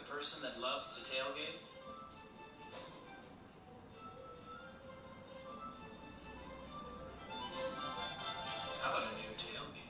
Person that loves to tailgate? How about a new tailgate?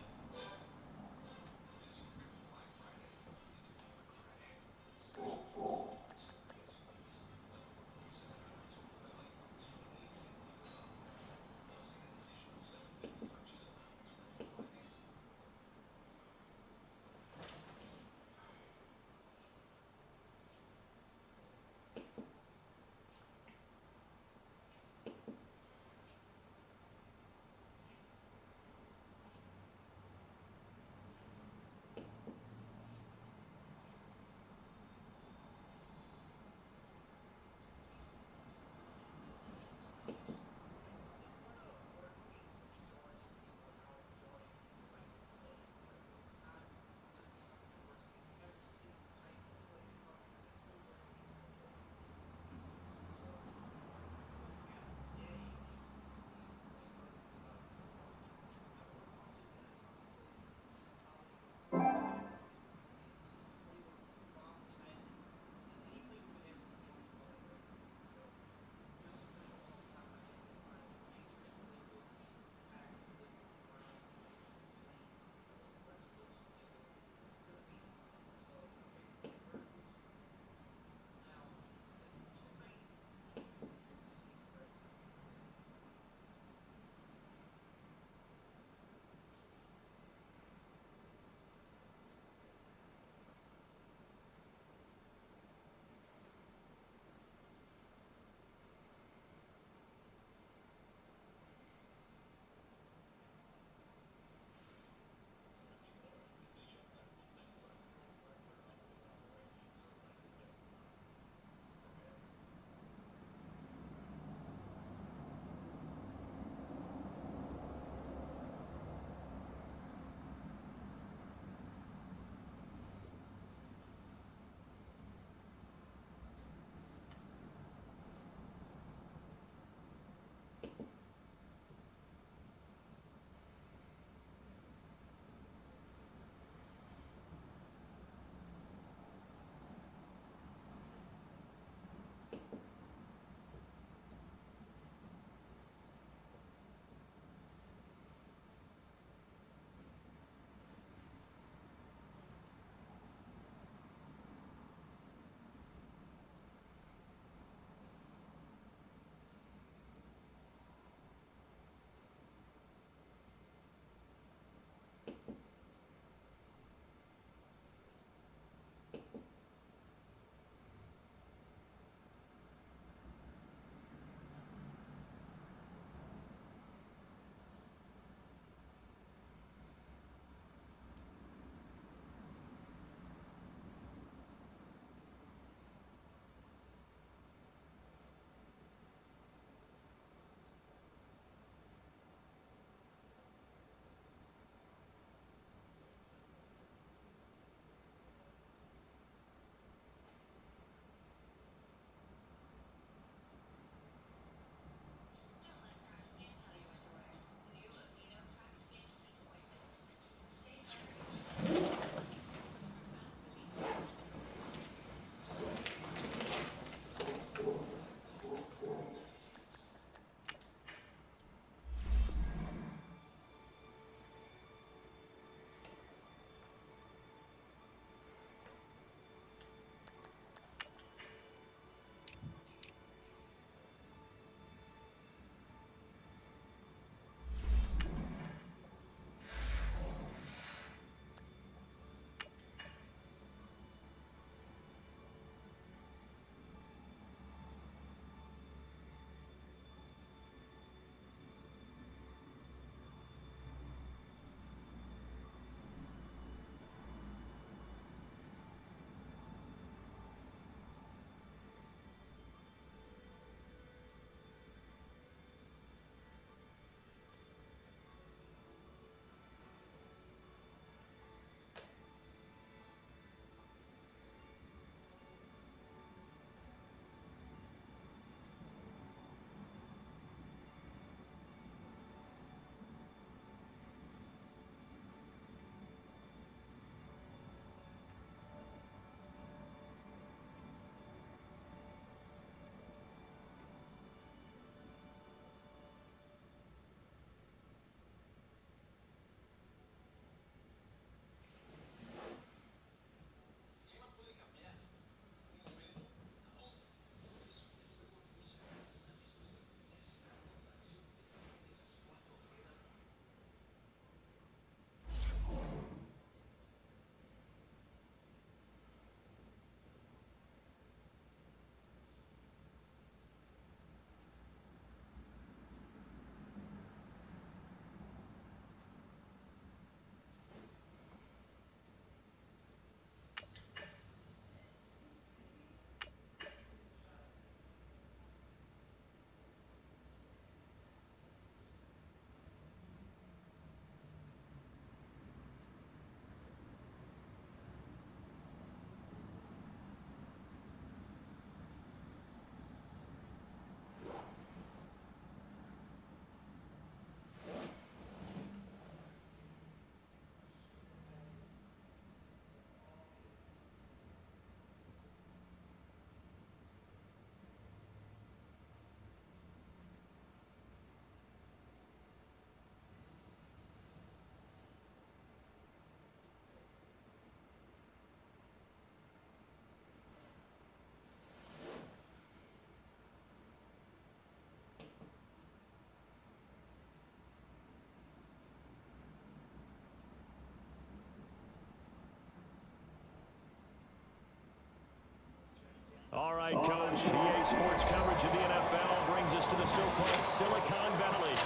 All right, Coach. EA Sports coverage of the NFL brings us to the so-called Silicon Valley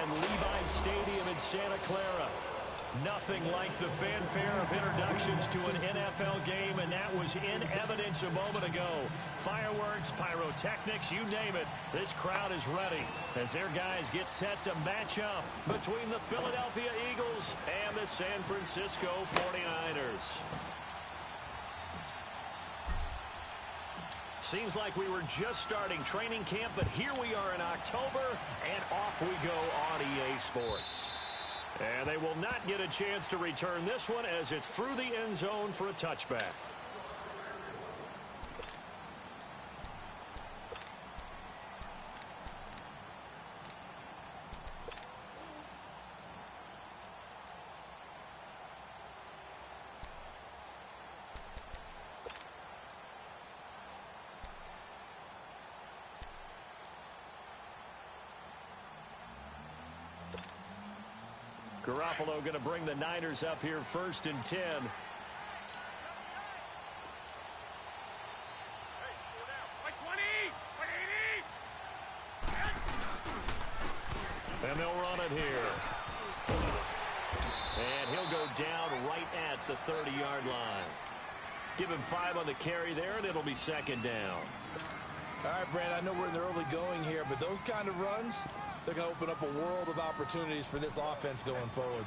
and Levi Stadium in Santa Clara. Nothing like the fanfare of introductions to an NFL game, and that was in evidence a moment ago. Fireworks, pyrotechnics, you name it. This crowd is ready as their guys get set to match up between the Philadelphia Eagles and the San Francisco 49ers. Seems like we were just starting training camp, but here we are in October, and off we go on EA Sports. And they will not get a chance to return this one as it's through the end zone for a touchback. Garoppolo going to bring the Niners up here 1st and 10. And they'll run it here. And he'll go down right at the 30-yard line. Give him 5 on the carry there, and it'll be 2nd down. All right, Brand, I know we're in the early going here, but those kind of runs, they're going to open up a world of opportunities for this offense going forward.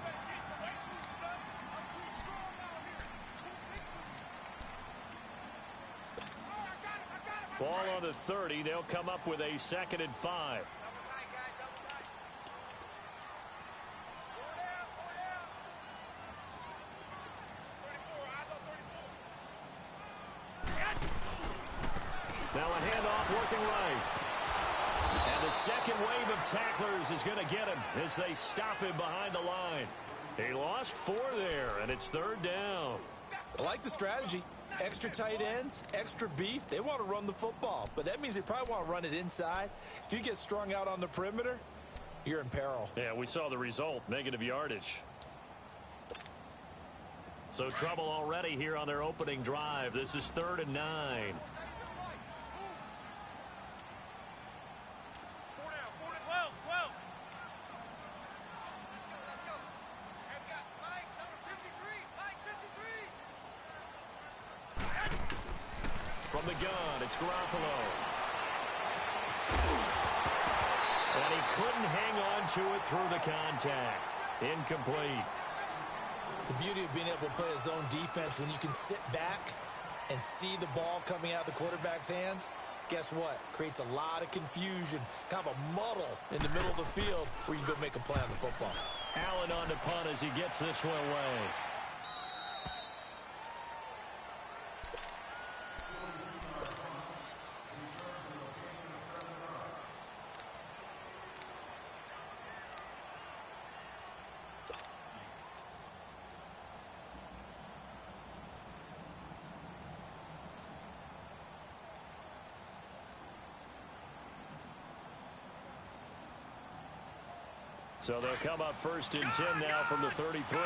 Ball on the 30. They'll come up with a 2nd and 5. Now a handoff working right. And the second wave of tacklers is going to get him as they stop him behind the line. He lost 4 there, and it's 3rd down. I like the strategy. Extra tight ends, extra beef. They want to run the football, but that means they probably want to run it inside. If you get strung out on the perimeter, you're in peril. Yeah, we saw the result, negative yardage. So trouble already here on their opening drive. This is 3rd and 9. From the gun, it's Garoppolo. And he couldn't hang on to it through the contact. Incomplete. The beauty of being able to play a zone defense when you can sit back and see the ball coming out of the quarterback's hands, guess what? Creates a lot of confusion, kind of a muddle in the middle of the field where you can go make a play on the football. Allen on the punt as he gets this one away. So they'll come up 1st and 10 now from the 33.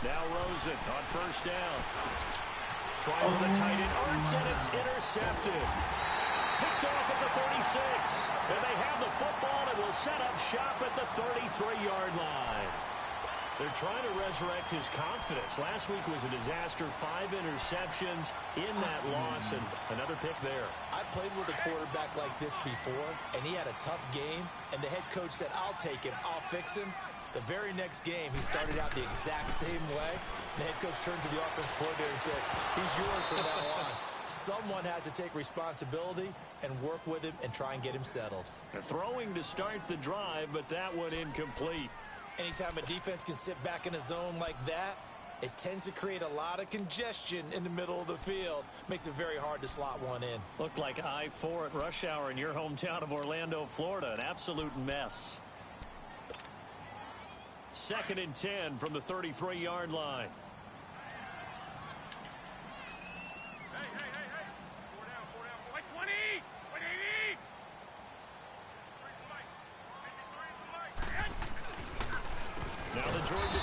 Now Rosen on 1st down. Trying for the tight end. Arts, and it's intercepted. Picked off at the 36. And they have the football and will set up shop at the 33-yard line. They're trying to resurrect his confidence. Last week was a disaster. 5 interceptions in that loss, and another pick there. I played with a quarterback like this before, and he had a tough game, and the head coach said, I'll take him, I'll fix him. The very next game, he started out the exact same way. The head coach turned to the offense coordinator and said, he's yours from now on. Someone has to take responsibility and work with him and try and get him settled. They're throwing to start the drive, but that one incomplete. Anytime a defense can sit back in a zone like that, it tends to create a lot of congestion in the middle of the field. Makes it very hard to slot one in. Looked like I-4 at rush hour in your hometown of Orlando, Florida. An absolute mess. 2nd and 10 from the 33-yard line.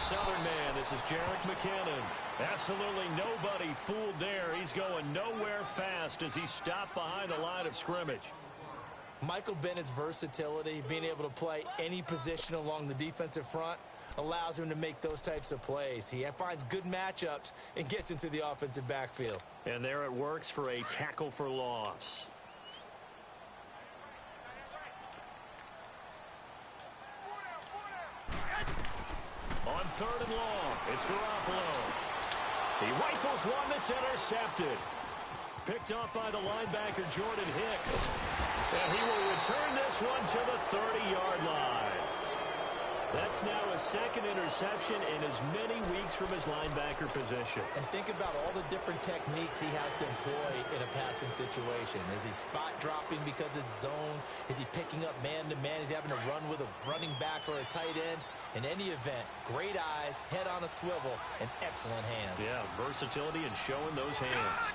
Southern man. This is Jerick McKinnon. Absolutely nobody fooled there. He's going nowhere fast as he stopped behind the line of scrimmage. Michael Bennett's versatility, being able to play any position along the defensive front, allows him to make those types of plays. He finds good matchups and gets into the offensive backfield. And there it works for a tackle for loss. On 3rd and long, it's Garoppolo. He rifles one that's intercepted. Picked off by the linebacker, Jordan Hicks. And he will return this one to the 30-yard line. That's now a second interception in as many weeks from his linebacker position. And think about all the different techniques he has to employ in a passing situation. Is he spot dropping because it's zone? Is he picking up man-to-man? Is he having to run with a running back or a tight end? In any event, great eyes, head on a swivel, and excellent hands. Yeah, versatility and showing those hands.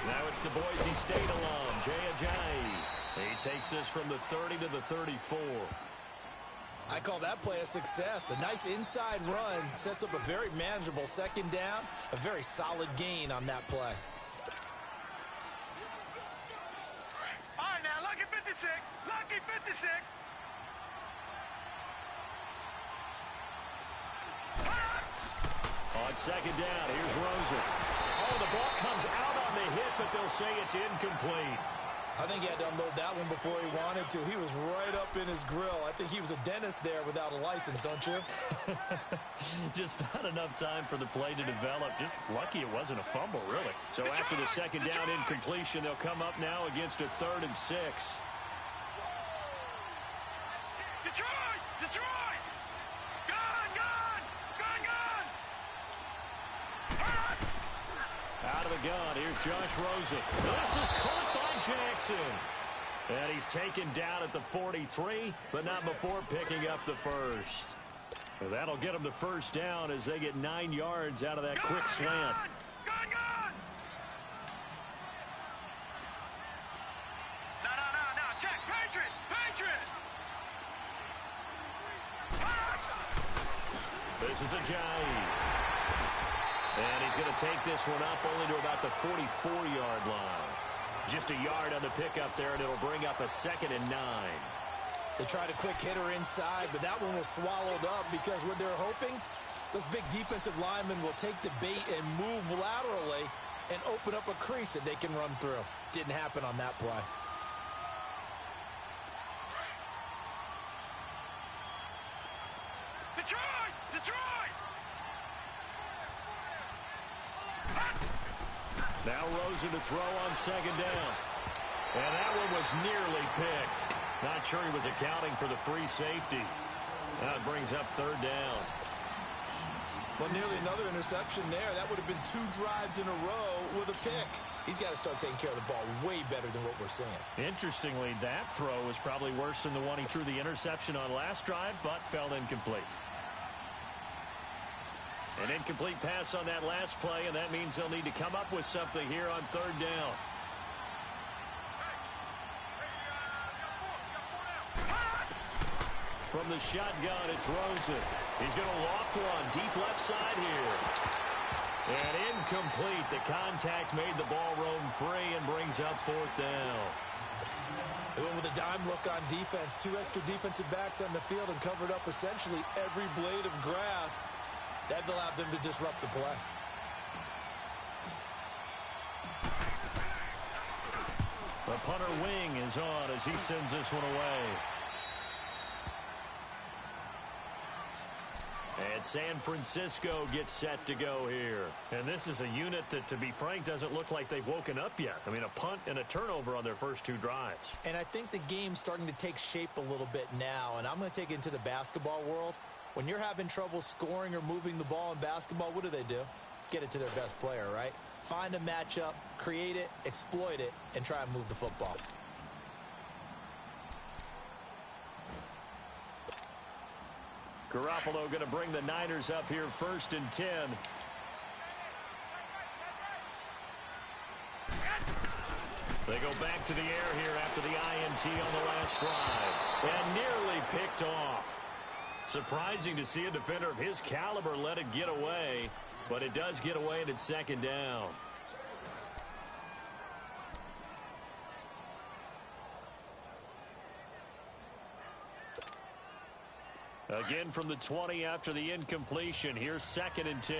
Now it's the Boise State alum, Jay Ajayi. He takes this from the 30 to the 34. I call that play a success. A nice inside run sets up a very manageable second down. A very solid gain on that play. All right, now, lucky 56. Lucky 56. On second down, here's Rosen. Oh, the ball comes out on the hit, but they'll say it's incomplete. I think he had to unload that one before he wanted to. He was right up in his grill. I think he was a dentist there without a license, don't you? Just not enough time for the play to develop. Just lucky it wasn't a fumble, really. So after the second down incompletion, they'll come up now against a 3rd and 6. Detroit! Detroit! Gun! Gun! Gun! Gun! Out of the gun, here's Josh Rosen. This is caught by Jackson. And he's taken down at the 43, but not before picking up the first. Well, that'll get him the first down as they get 9 yards out of that quick slant. Gun! Gun! No. Check. Patriot! Patriot! This is Ajayi. And he's going to take this one up only to about the 44-yard line. Just a yard on the pickup there, and it'll bring up a 2nd and 9. They tried a quick hitter inside, but that one was swallowed up because what they're hoping, those big defensive linemen will take the bait and move laterally and open up a crease that they can run through. Didn't happen on that play. Detroit! Detroit! Now Rosen to throw on second down. And that one was nearly picked. Not sure he was accounting for the free safety. Now it brings up 3rd down. Well, nearly another interception there. That would have been 2 drives in a row with a pick. He's got to start taking care of the ball way better than what we're seeing. Interestingly, that throw was probably worse than the one he threw the interception on last drive, but fell incomplete. An incomplete pass on that last play, and that means they'll need to come up with something here on 3rd down. From the shotgun, it's Rosen. He's going to loft one deep left side here. And incomplete. The contact made the ball roam free and brings up 4th down. They went with a dime look on defense. 2 extra defensive backs on the field and covered up essentially every blade of grass. That allowed them to disrupt the play. The punter wing is on as he sends this one away. And San Francisco gets set to go here. And this is a unit that, to be frank, doesn't look like they've woken up yet. I mean, a punt and a turnover on their first 2 drives. And I think the game's starting to take shape a little bit now. And I'm going to take it into the basketball world. When you're having trouble scoring or moving the ball in basketball, what do? Get it to their best player, right? Find a matchup, create it, exploit it, and try and move the football. Garoppolo going to bring the Niners up here 1st and 10. They go back to the air here after the INT on the last drive. And nearly picked off. Surprising to see a defender of his caliber let it get away. But it does get away and it's second down. Again from the 20 after the incompletion. Here's 2nd and 10.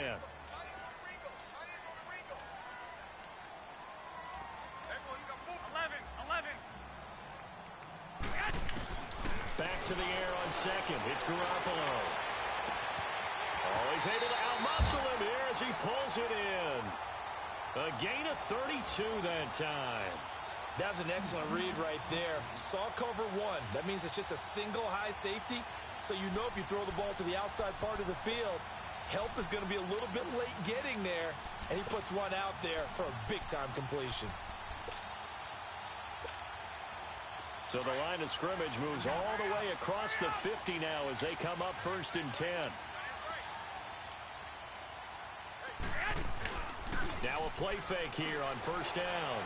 Back to the air on 2nd. It's Garoppolo. Oh, he's able to outmuscle him here as he pulls it in. A gain of 32 that time. That was an excellent read right there. Saw cover 1. That means it's just a single high safety. So you know if you throw the ball to the outside part of the field, help is going to be a little bit late getting there. And he puts one out there for a big-time completion. So the line of scrimmage moves all the way across the 50 now as they come up 1st and 10. Now a play fake here on 1st down.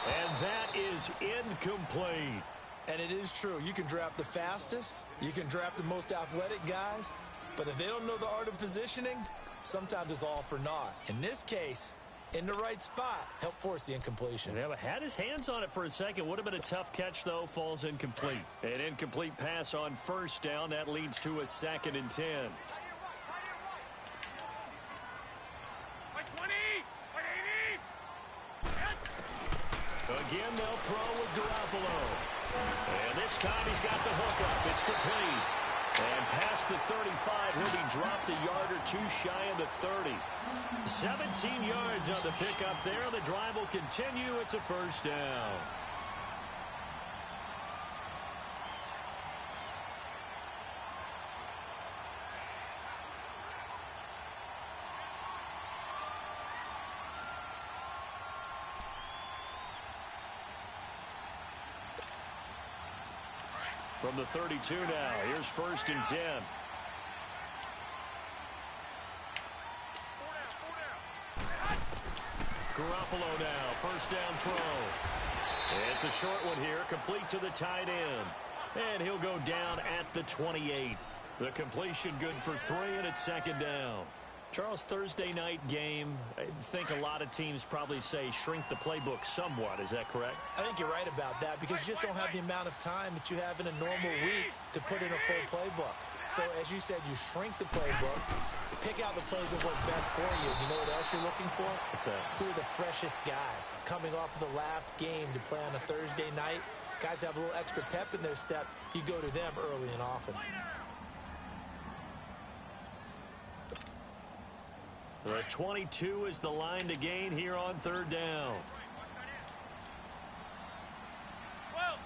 And that is incomplete. And it is true. You can draft the fastest. You can draft the most athletic guys. But if they don't know the art of positioning, sometimes it's all for naught. In this case, in the right spot, help force the incompletion. Yeah, but had his hands on it for a second. Would have been a tough catch, though. Falls incomplete. An incomplete pass on 1st down. That leads to a 2nd and 10. Again, they'll throw with Garoppolo. And this time he's got the hookup. It's complete. And past the 35, he'll be dropped a yard or two shy of the 30. 17 yards on the pickup there. The drive will continue. It's a 1st down. From the 32 now, here's 1st and 10. Garoppolo now, 1st down throw. It's a short one here, complete to the tight end. And he'll go down at the 28. The completion good for 3, and it's 2nd down. Charles, Thursday night game, I think a lot of teams probably say shrink the playbook somewhat. Is that correct? I think you're right about that because you just don't have the amount of time that you have in a normal week to put in a full playbook. So, as you said, you shrink the playbook, pick out the plays that work best for you. You know what else you're looking for? What's that? Who are the freshest guys coming off of the last game to play on a Thursday night? Guys have a little extra pep in their step. You go to them early and often. The 22 is the line to gain here on 3rd down. 12.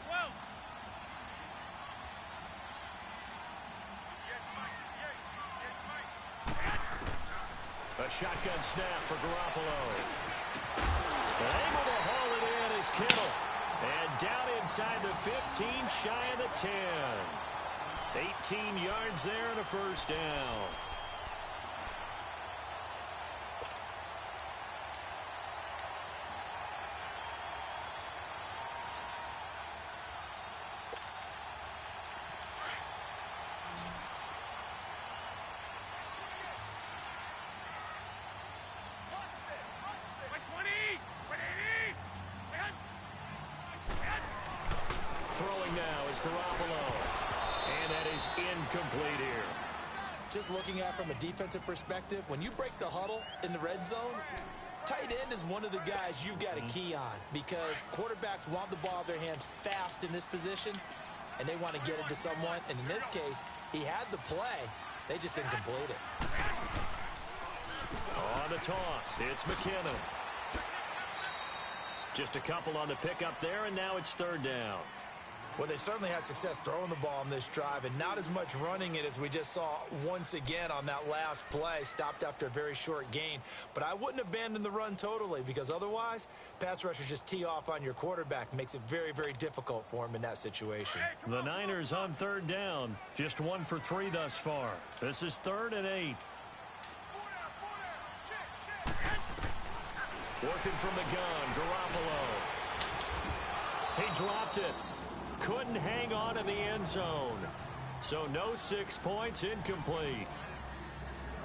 A shotgun snap for Garoppolo. Able to haul it in is Kittle. And down inside the 15, shy of the 10. 18 yards there and a 1st down. Throwing now is Garoppolo. And that is incomplete here. Just looking at it from a defensive perspective, when you break the huddle in the red zone, tight end is one of the guys you've got to key on because quarterbacks want the ball in their hands fast in this position, and they want to get it to someone. And in this case, he had the play. They just didn't complete it. On the toss, it's McKinnon. Just a couple on the pickup there, and now it's 3rd down. Well, they certainly had success throwing the ball on this drive and not as much running it as we just saw once again on that last play. Stopped after a very short gain. But I wouldn't abandon the run totally because otherwise, pass rushers just tee off on your quarterback. Makes it very, very difficult for him in that situation. The Niners on 3rd down. Just 1 for 3 thus far. This is 3rd and 8. Working from the gun, Garoppolo. He dropped it. Couldn't hang on in the end zone. So no 6 points, incomplete.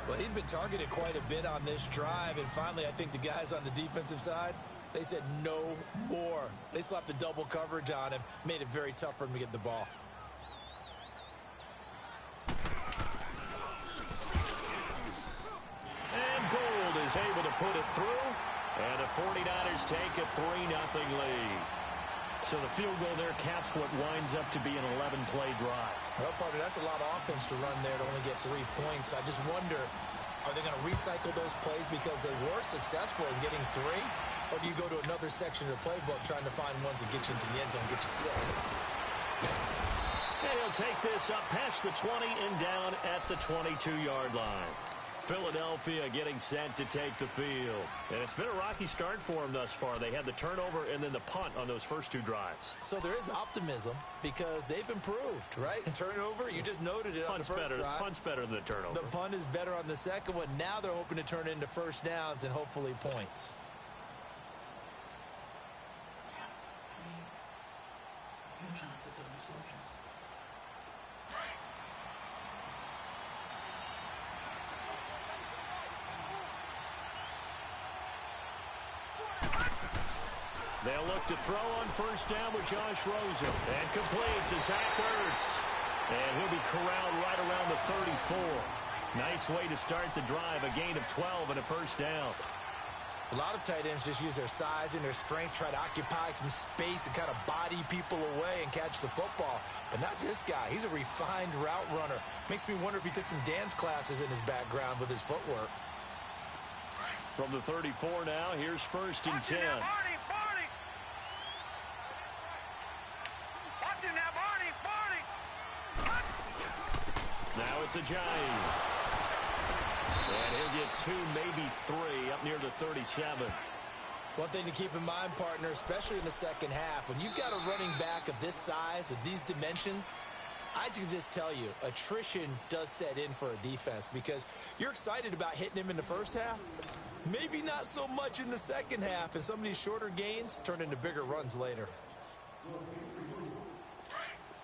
Well, he'd been targeted quite a bit on this drive, and finally I think the guys on the defensive side, they said no more. They slapped the double coverage on him, made it very tough for him to get the ball. And Gould is able to put it through, and the 49ers take a 3-0 lead. So the field goal there caps what winds up to be an 11-play drive. Well, partner, that's a lot of offense to run there to only get 3 points. I just wonder, are they going to recycle those plays because they were successful in getting 3? Or do you go to another section of the playbook trying to find ones that get you into the end zone and get you 6? And he'll take this up past the 20 and down at the 22-yard line. Philadelphia getting set to take the field. And it's been a rocky start for them thus far. They had the turnover and then the punt on those first 2 drives. So there is optimism because they've improved, right? Turnover, you just noted it on the first drive. Punt's better than the turnover. The punt is better on the second one. Now they're hoping to turn into first downs and hopefully points. They'll look to throw on first down with Josh Rosen. And complete to Zach Ertz. And he'll be corralled right around the 34. Nice way to start the drive. A gain of 12 and a first down. A lot of tight ends just use their size and their strength, try to occupy some space and kind of body people away and catch the football. But not this guy. He's a refined route runner. Makes me wonder if he took some dance classes in his background with his footwork. From the 34 now, here's first and 10. Now it's a giant. And he'll get 2, maybe 3 up near the 37. One thing to keep in mind, partner, especially in the second half, when you've got a running back of this size, of these dimensions, I can just tell you, attrition does set in for a defense because you're excited about hitting him in the first half. Maybe not so much in the second half, and some of these shorter gains turn into bigger runs later. All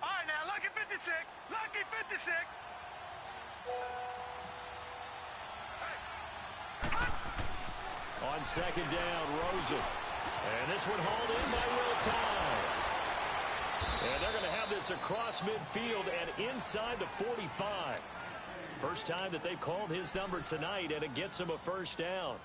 right, now, lucky 56. Lucky 56. On second down, Rosen. And this one hauled in by Will Tye. And they're going to have this across midfield and inside the 45. First time that they've called his number tonight, and it gets him a first down.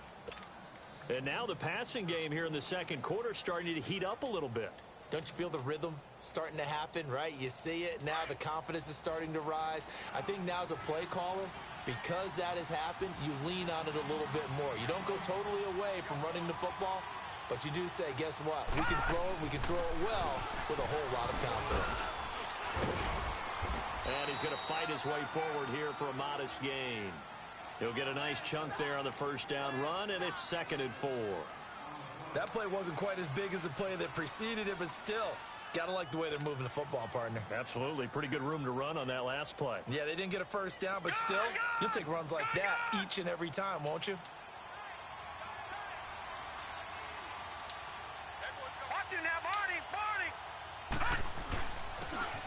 And now the passing game here in the second quarter starting to heat up a little bit. Don't you feel the rhythm starting to happen, right? You see it. Now the confidence is starting to rise. I think now as a play caller, because that has happened, you lean on it a little bit more. You don't go totally away from running the football, but you do say, guess what? We can throw it. We can throw it well with a whole lot of confidence. And he's going to fight his way forward here for a modest gain. He'll get a nice chunk there on the first down run, and it's 2nd and 4. That play wasn't quite as big as the play that preceded it, but still, got to like the way they're moving the football, partner. Absolutely. Pretty good room to run on that last play. Yeah, they didn't get a first down, but still, you'll take runs like that each and every time, won't you? Watch it now, Barney.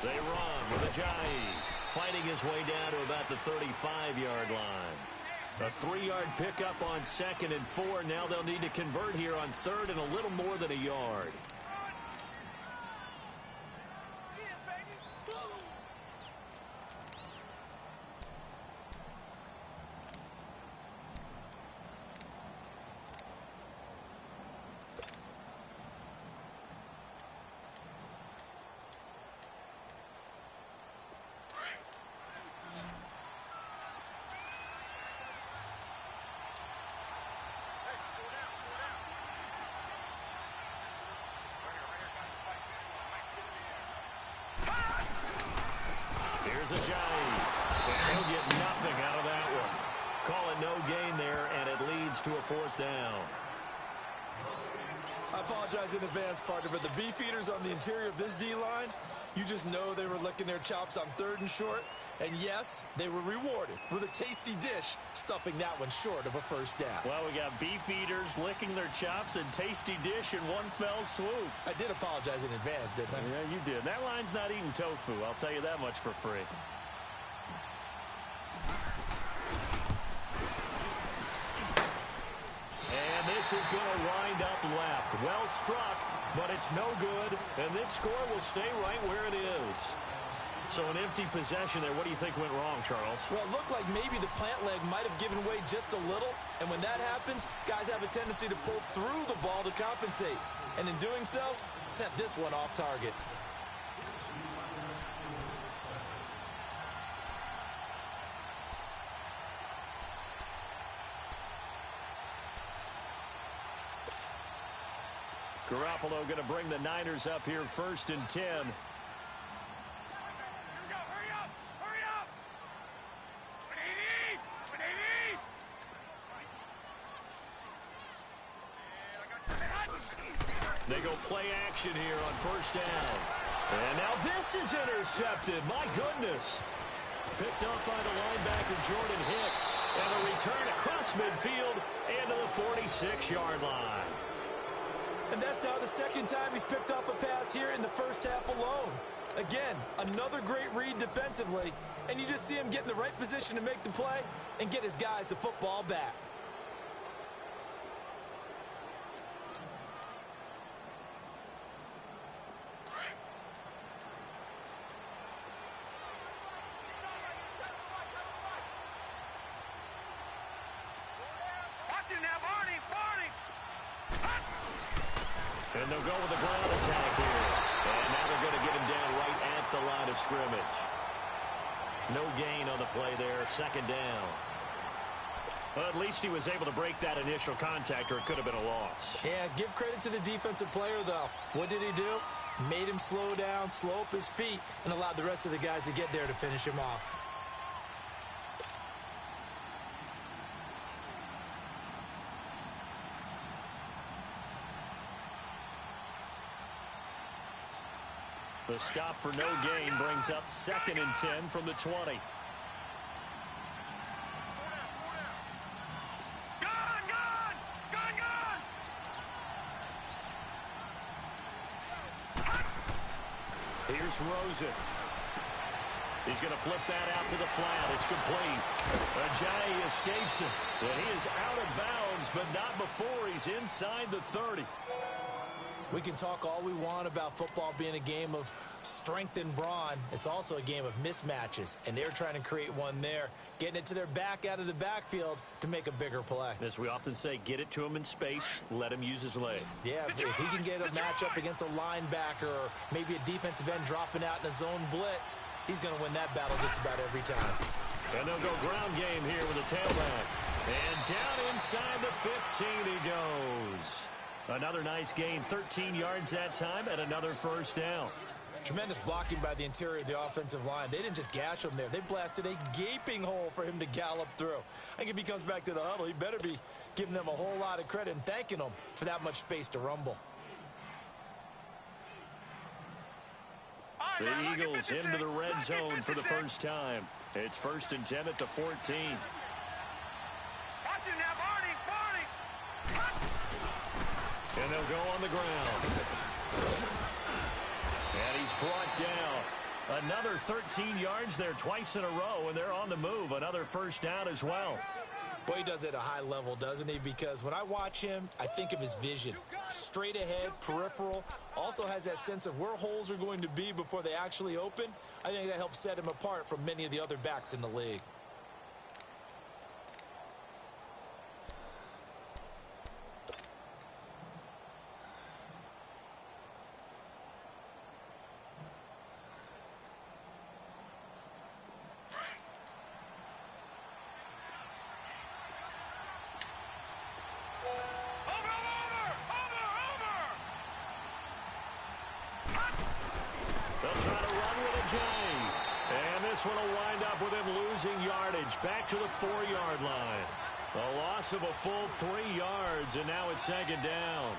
They run with Ajayi, fighting his way down to about the 35-yard line. A 3-yard pickup on 2nd and 4. Now they'll need to convert here on 3rd and a little more than a yard. Here's Ajayi. And he'll get nothing out of that one. Call it no gain there, and it leads to a 4th down. apologize in advance, partner, but the beefeaters on the interior of this D-line, you just know they were licking their chops on 3rd and short. And yes, they were rewarded with a tasty dish, stuffing that one short of a first down. Well, we got beefeaters licking their chops and tasty dish in one fell swoop. I did apologize in advance, didn't I? Yeah, you did. That line's not eating tofu. I'll tell you that much for free. And this is going to wind up left. Well struck, but it's no good. And this score will stay right where it is. So an empty possession there. What do you think went wrong, Charles? Well, it looked like maybe the plant leg might have given way just a little. And when that happens, guys have a tendency to pull through the ball to compensate. And in doing so, sent this one off target. Garoppolo going to bring the Niners up here 1st and 10. They go play action here on 1st down. And now this is intercepted. My goodness. Picked up by the linebacker, Jordan Hicks. And a return across midfield into the 46-yard line. And that's now the 2nd time he's picked off a pass here in the first half alone. Again, another great read defensively. And you just see him get in the right position to make the play and get his guys the football back. And they'll go with the ground attack here. And now they're going to get him down right at the line of scrimmage. No gain on the play there. 2nd down. Well, at least he was able to break that initial contact, or it could have been a loss. Yeah, give credit to the defensive player, though. What did he do? Made him slow down, slow up his feet, and allowed the rest of the guys to get there to finish him off. The stop for no gain brings up 2nd and 10 from the 20. Here's Rosen. He's going to flip that out to the flat. It's complete. Ajayi escapes him. And he is out of bounds, but not before he's inside the 30. We can talk all we want about football being a game of strength and brawn. It's also a game of mismatches, and they're trying to create one there, getting it to their back out of the backfield to make a bigger play. As we often say, get it to him in space, let him use his leg. Yeah, if he can get a matchup against a linebacker or maybe a defensive end dropping out in a zone blitz, he's going to win that battle just about every time. And they'll go ground game here with a tailback. And down inside the 15 he goes. Another nice gain, 13 yards that time, and another 1st down. Tremendous blocking by the interior of the offensive line. They didn't just gash him there. They blasted a gaping hole for him to gallop through. I think if he comes back to the huddle, he better be giving them a whole lot of credit and thanking them for that much space to rumble. The Eagles into the red zone for the first time. It's 1st and 10 at the 14. And they'll go on the ground. And he's brought down. Another 13 yards there twice in a row, and they're on the move. Another 1st down as well. Boy, he does it at a high level, doesn't he? Because when I watch him, I think of his vision. Straight ahead, peripheral. Also has that sense of where holes are going to be before they actually open. I think that helps set him apart from many of the other backs in the league. This one will wind up with him losing yardage back to the 4-yard line. A loss of a full 3 yards, and now it's 2nd down.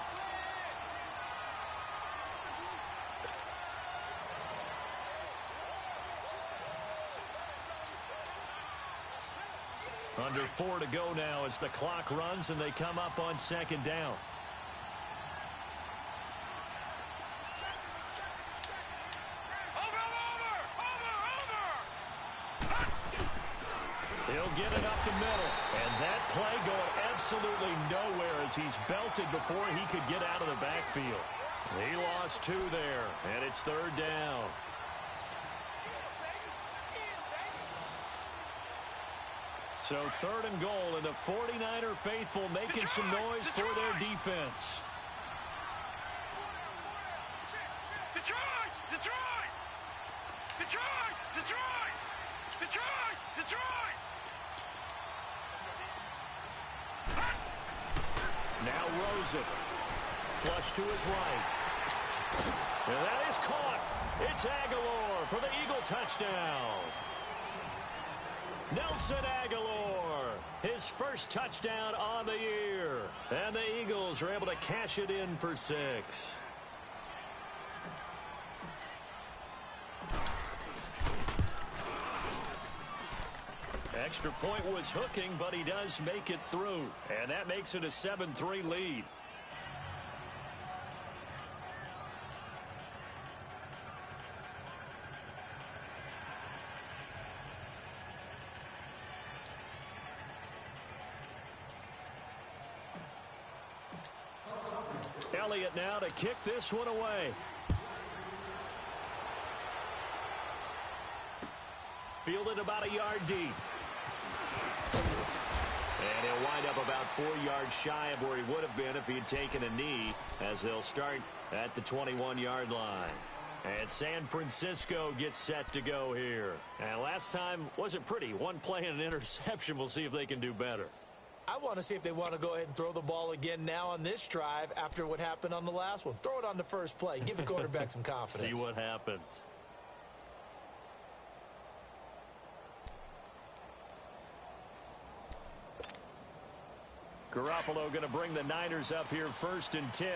Under 4 to go now as the clock runs and they come up on second down. He'll get it up the middle. And that play going absolutely nowhere as he's belted before he could get out of the backfield. He lost 2 there, and it's third down. So third and goal, and the 49er faithful making some noise for their defense. Detroit! Detroit! Detroit! Detroit! Detroit! Detroit! Now Rosen. Flush to his right. And that is caught. It's Aguilar for the Eagle touchdown. Nelson Aguilar, his first touchdown on the year. And the Eagles are able to cash it in for 6. Extra point was hooking, but he does make it through. And that makes it a 7-3 lead. Elliott now to kick this one away. Fielded about a yard deep. And he'll wind up about 4 yards shy of where he would have been if he had taken a knee, as they'll start at the 21-yard line. And San Francisco gets set to go here. And last time wasn't pretty. 1 play and an interception. We'll see if they can do better. I want to see if they want to go ahead and throw the ball again now on this drive after what happened on the last one. Throw it on the first play. Give the quarterback some confidence. See what happens. Garoppolo going to bring the Niners up here 1st and 10.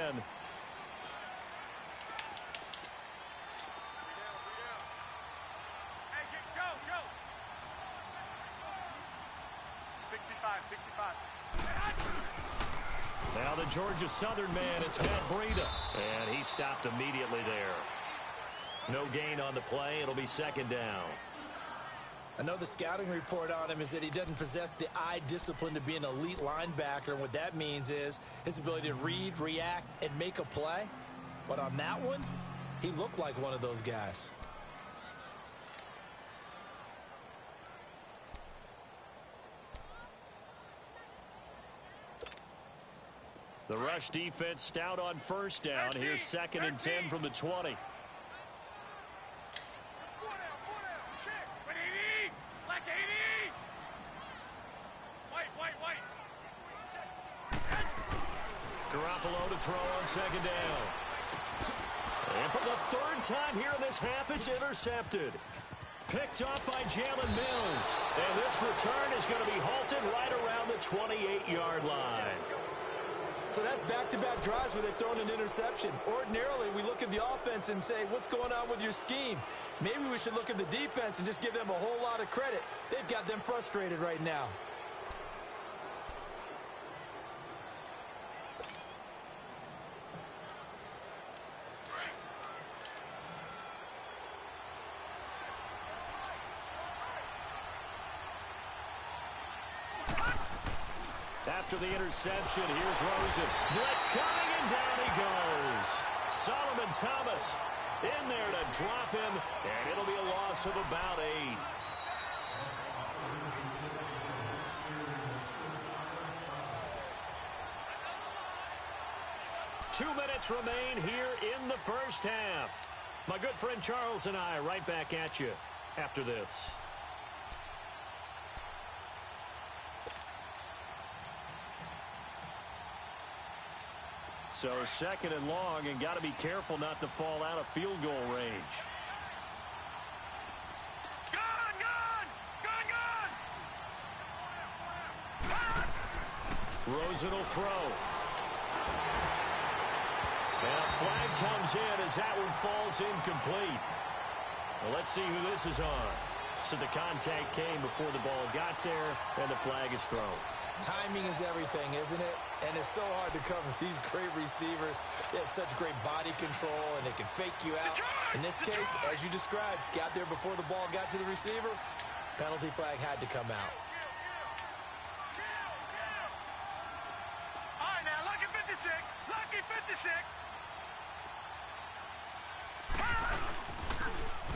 Now the Georgia Southern man, it's Matt Breida. And he stopped immediately there. No gain on the play. It'll be 2nd down. I know the scouting report on him is that he doesn't possess the eye discipline to be an elite linebacker. And what that means is his ability to read, react, and make a play. But on that one, he looked like one of those guys. The rush defense stout on 1st down. Here's 2nd and 10 from the 20. Garoppolo to throw on 2nd down. And for the 3rd time here in this half, it's intercepted. Picked up by Jalen Mills. And this return is going to be halted right around the 28-yard line. So that's back-to-back drives where they've thrown an interception. Ordinarily, we look at the offense and say, what's going on with your scheme? Maybe we should look at the defense and just give them a whole lot of credit. They've got them frustrated right now. After the interception, here's Rosen. Blitz coming, and down he goes. Solomon Thomas in there to drop him, and it'll be a loss of about 8. Two minutes remain here in the first half. My good friend Charles and I right back at you after this. So 2nd and long, and got to be careful not to fall out of field goal range. Rosen will throw. And a flag comes in as that one falls incomplete. Well, let's see who this is on. So the contact came before the ball got there, and the flag is thrown. Timing is everything, isn't it? And it's so hard to cover these great receivers. They have such great body control, and they can fake you out. In this case, as you described, got there before the ball got to the receiver. Penalty flag had to come out. All right, now, lucky 56. Lucky 56.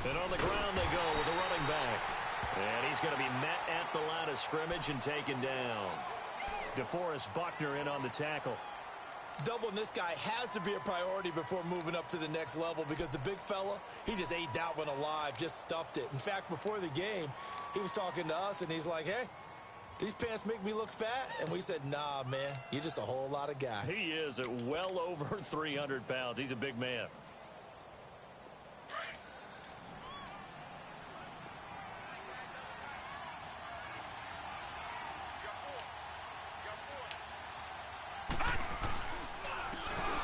And on the ground they go with the running back. And he's going to be met at the line of scrimmage and taken down. DeForest Buckner in on the tackle. Doubling this guy has to be a priority before moving up to the next level because the big fella, he just ate that one alive, just stuffed it. In fact, before the game, he was talking to us, and he's like, hey, these pants make me look fat? And we said, nah, man, you're just a whole lot of guy. He is at well over 300 pounds. He's a big man.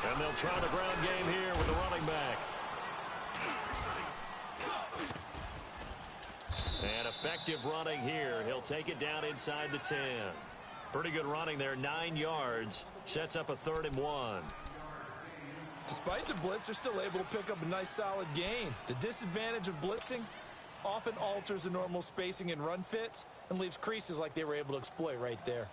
And they'll try the ground game here with the running back. And effective running here. He'll take it down inside the 10. Pretty good running there, 9 yards. Sets up a 3rd and 1. Despite the blitz, they're still able to pick up a nice solid gain. The disadvantage of blitzing often alters the normal spacing and run fits and leaves creases like they were able to exploit right there.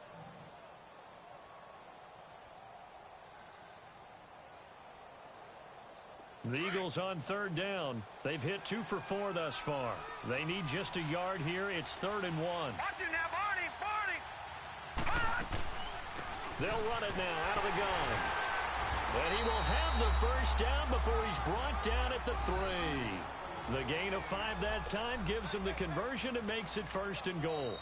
The Eagles on 3rd down. They've hit 2 for 4 thus far. They need just a yard here. It's 3rd and 1. Watch it now, Barney. Barney. They'll run it now out of the gun. And he will have the first down before he's brought down at the 3. The gain of 5 that time gives him the conversion and makes it 1st and goal.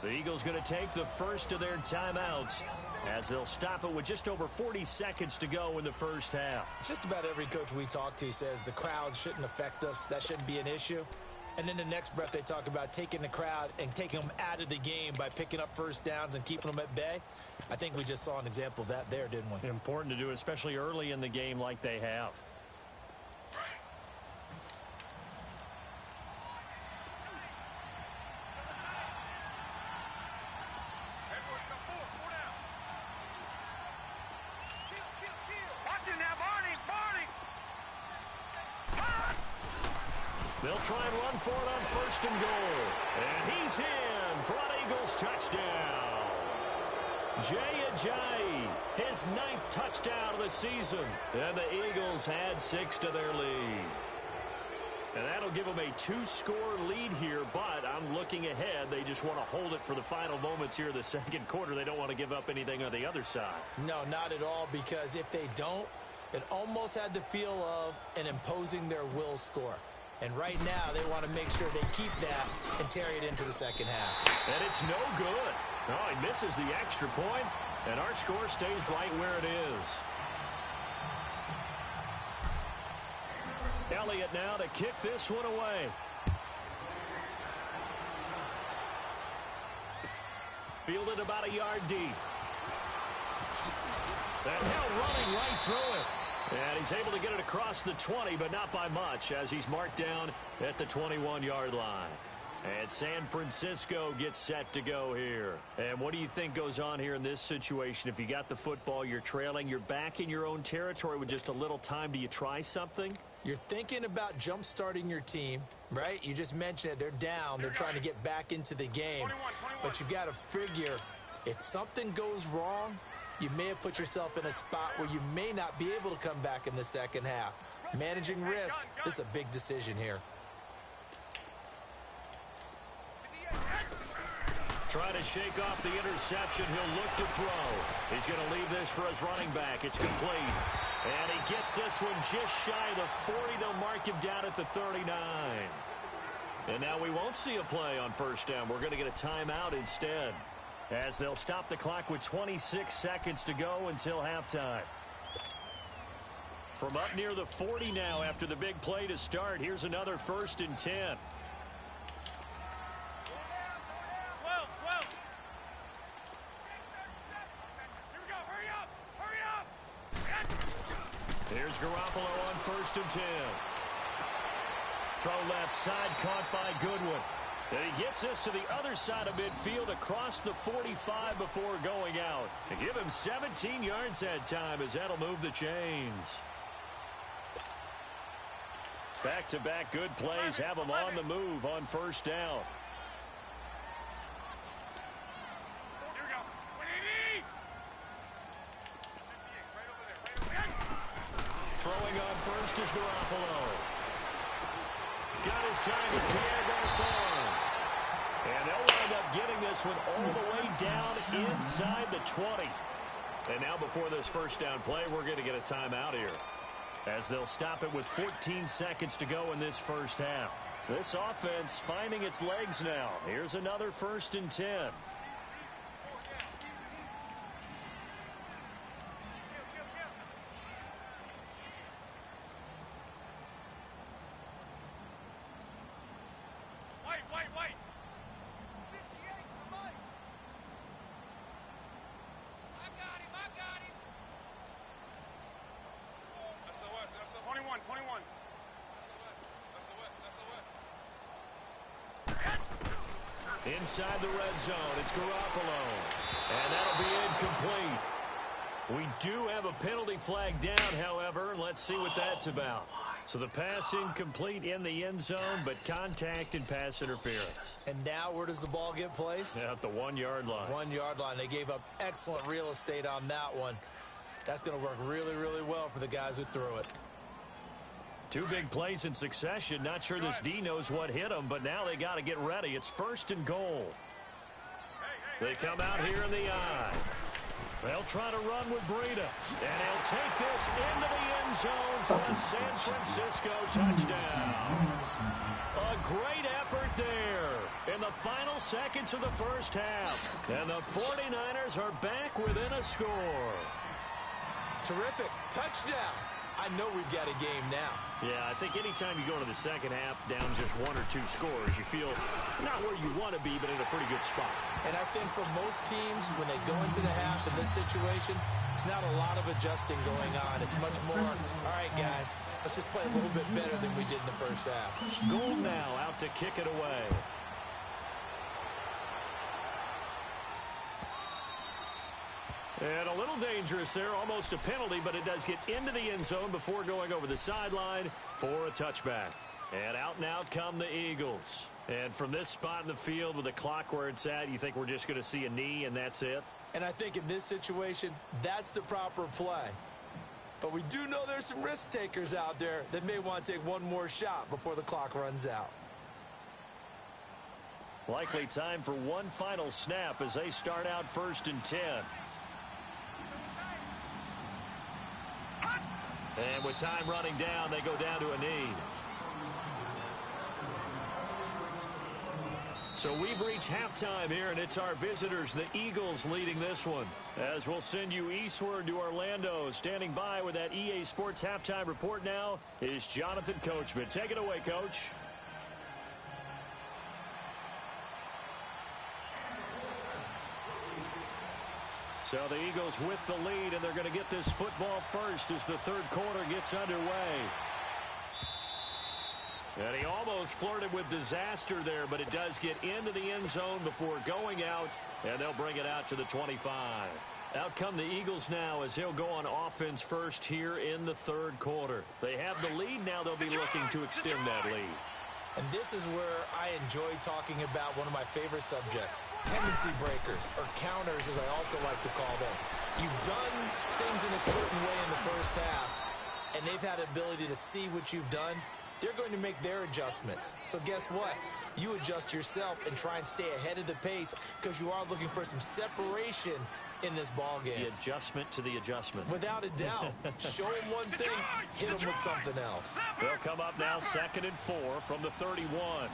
The Eagles going to take the first of their timeouts as they'll stop it with just over 40 seconds to go in the first half. Just about every coach we talk to says the crowd shouldn't affect us. That shouldn't be an issue. And in the next breath, they talk about taking the crowd and taking them out of the game by picking up first downs and keeping them at bay. I think we just saw an example of that there, didn't we? Important to do, especially early in the game like they have. They'll try and run for it on 1st and goal. And he's in for an Eagles touchdown. Jay Ajayi, his 9th touchdown of the season. And the Eagles had 6 to their lead. And that'll give them a 2-score lead here, but I'm looking ahead. They just want to hold it for the final moments here in the 2nd quarter. They don't want to give up anything on the other side. No, not at all, because if they don't, it almost had the feel of an imposing their will score. And right now, they want to make sure they keep that and carry it into the 2nd half. And it's no good. Oh, he misses the extra point, and our score stays right where it is. Elliott now to kick this one away. Fielded about a yard deep. And now running right through it. And he's able to get it across the 20, but not by much, as he's marked down at the 21-yard line. And San Francisco gets set to go here. And what do you think goes on here in this situation? If you got the football, you're trailing, you're back in your own territory with just a little time. Do you try something? You're thinking about jump-starting your team, right? You just mentioned it. They're down. They're trying to get back into the game. But you got to figure, if something goes wrong, you may have put yourself in a spot where you may not be able to come back in the 2nd half. Managing risk, this is a big decision here. Try to shake off the interception. He'll look to throw. He's going to leave this for his running back. It's complete. And he gets this one just shy of the 40. They'll mark him down at the 39. And now we won't see a play on 1st down. We're going to get a timeout instead, as they'll stop the clock with 26 seconds to go until halftime. From up near the 40 now after the big play to start, here's another 1st and 10. 12. Here we go. Hurry up. Here's Garoppolo on 1st and 10. Throw left side, caught by Goodwin. And he gets this to the other side of midfield across the 45 before going out. And give him 17 yards that time as that'll move the chains. Back-to-back good plays have him on the move on first down. Here we go. Throwing on first is Garoppolo. Got his time with Pierre Garçon. And they'll wind up getting this one all the way down inside the 20. And now before this first down play, we're going to get a timeout here, as they'll stop it with 14 seconds to go in this first half. This offense finding its legs now. Here's another 1st and 10. Wait. 58 for Mike. I got him. That's the West. 21. Inside the red zone, it's Garoppolo. And that'll be incomplete. We do have a penalty flag down, however. Let's see what that's about. So the pass incomplete in the end zone, but contact and pass interference. And now where does the ball get placed? At the 1-yard line. 1-yard line. They gave up excellent real estate on that one. That's going to work really, really well for the guys who threw it. 2 big plays in succession. Not sure this D knows what hit him, but now they got to get ready. It's 1st and goal. They come out here in the I. They'll try to run with Breida. And he'll take this into the end zone for a San Francisco touchdown. A great effort there in the final seconds of the first half. And the 49ers are back within a score. Terrific. Touchdown. I know we've got a game now. Yeah, I think anytime you go into the second half down just 1 or 2 scores, you feel not where you want to be, but in a pretty good spot. And I think for most teams, when they go into the half in this situation, it's not a lot of adjusting going on. It's much more, all right, guys, let's just play a little bit better than we did in the first half. Goal now out to kick it away. And a little dangerous there, almost a penalty, but it does get into the end zone before going over the sideline for a touchback. And out and out come the Eagles. And from this spot in the field with the clock where it's at, you think we're just going to see a knee and that's it? And I think in this situation, that's the proper play. But we do know there's some risk takers out there that may want to take one more shot before the clock runs out. Likely time for one final snap as they start out 1st and 10. And with time running down, they go down to a knee. So we've reached halftime here, and it's our visitors, the Eagles, leading this one. As we'll send you eastward to Orlando. Standing by with that EA Sports halftime report now is Jonathan Coachman. Take it away, Coach. So the Eagles with the lead, and they're going to get this football first as the 3rd quarter gets underway. And he almost flirted with disaster there, but it does get into the end zone before going out, and they'll bring it out to the 25. Out come the Eagles now as they'll go on offense first here in the 3rd quarter. They have the lead now. They'll be looking to extend that lead. And this is where I enjoy talking about one of my favorite subjects, tendency breakers, or counters as I also like to call them. You've done things in a certain way in the first half, and they've had the ability to see what you've done. They're going to make their adjustments. So guess what? You adjust yourself and try and stay ahead of the pace because you are looking for some separation in this ball game. The adjustment to the adjustment. Without a doubt. Show them one thing, hit them with something else. They'll come up now 2nd and 4 from the 31.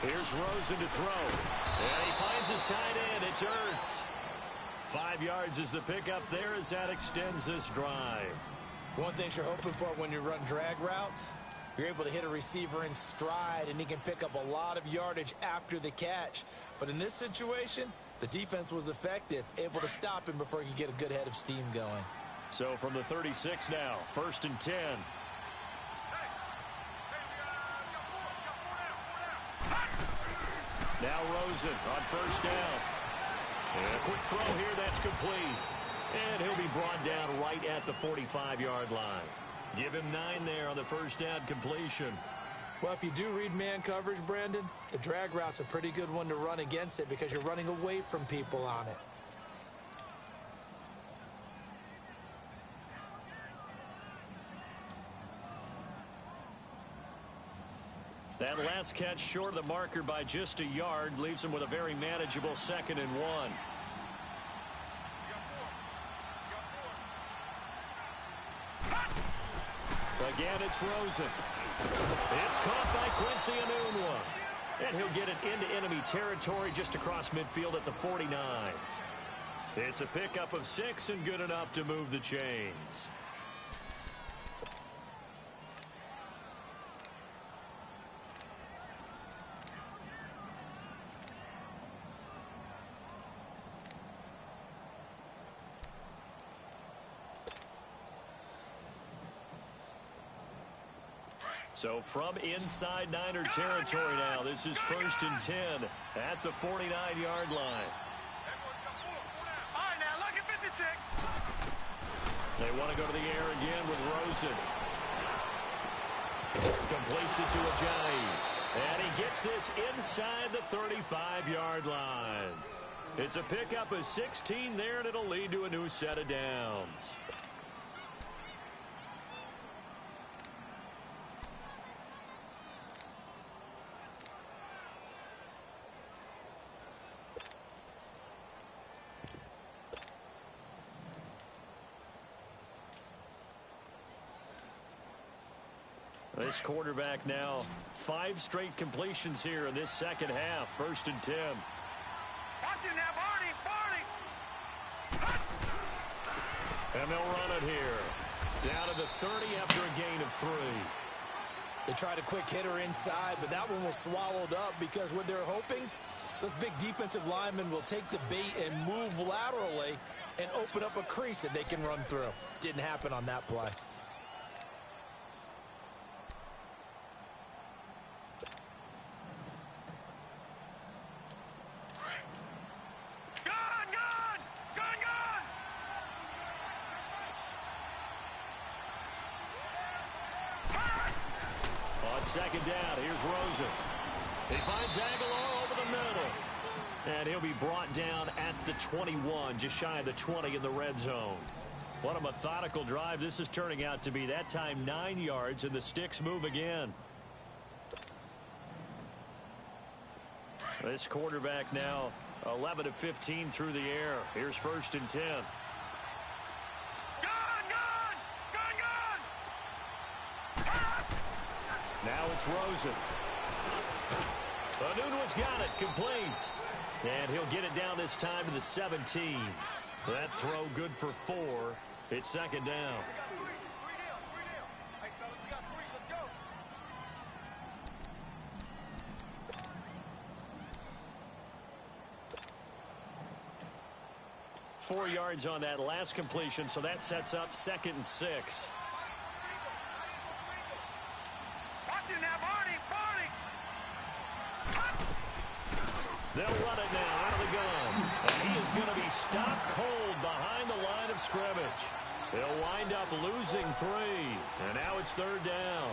Here's Rosen to throw. And he finds his tight end. It's Ertz. 5 yards is the pickup there as that extends this drive. One thing you're hoping for when you run drag routes, you're able to hit a receiver in stride, and he can pick up a lot of yardage after the catch. But in this situation, the defense was effective, able to stop him before he could get a good head of steam going. So from the 36 now, 1st and 10. Rosen on first down. And a quick throw here, that's complete. And he'll be brought down right at the 45-yard line. Give him 9 there on the first down completion. Well, if you do read man coverage, Brandon, the drag route's a pretty good one to run against it because you're running away from people on it. That last catch short of the marker by just a yard leaves him with a very manageable 2nd and 1. Again, it's Rosen. It's caught by Quincy Enunwa. And he'll get it into enemy territory just across midfield at the 49. It's a pickup of 6 and good enough to move the chains. So from inside Niner territory now, this is 1st and 10 at the 49-yard line. All right, now, look at 56. They want to go to the air again with Rosen. Completes it to Ajayi. And he gets this inside the 35-yard line. It's a pickup of 16 there, and it'll lead to a new set of downs. This quarterback now 5 straight completions here in this second half. 1st and 10. Watch it now, Barney, Barney. And they'll run it here. Down to the 30 after a gain of 3. They tried a quick hitter inside, but that one was swallowed up because what they're hoping, those big defensive linemen will take the bait and move laterally and open up a crease that they can run through. Didn't happen on that play. Second down, here's Rosen. He finds Aguilar over the middle. And he'll be brought down at the 21, just shy of the 20 in the red zone. What a methodical drive this is turning out to be. That time 9 yards, and the sticks move again. This quarterback now 11 of 15 through the air. Here's 1st and 10. Now it's Rosen. Enunwa's got it, complete. And he'll get it down this time to the 17. That throw good for 4. It's 2nd down. Hey, fellas, we got 3. Let's go. 4 yards on that last completion, so that sets up 2nd and 6. Now, Barney, Barney. They'll run it now out of the gun. And he is going to be stopped cold behind the line of scrimmage. They'll wind up losing 3. And now it's 3rd down.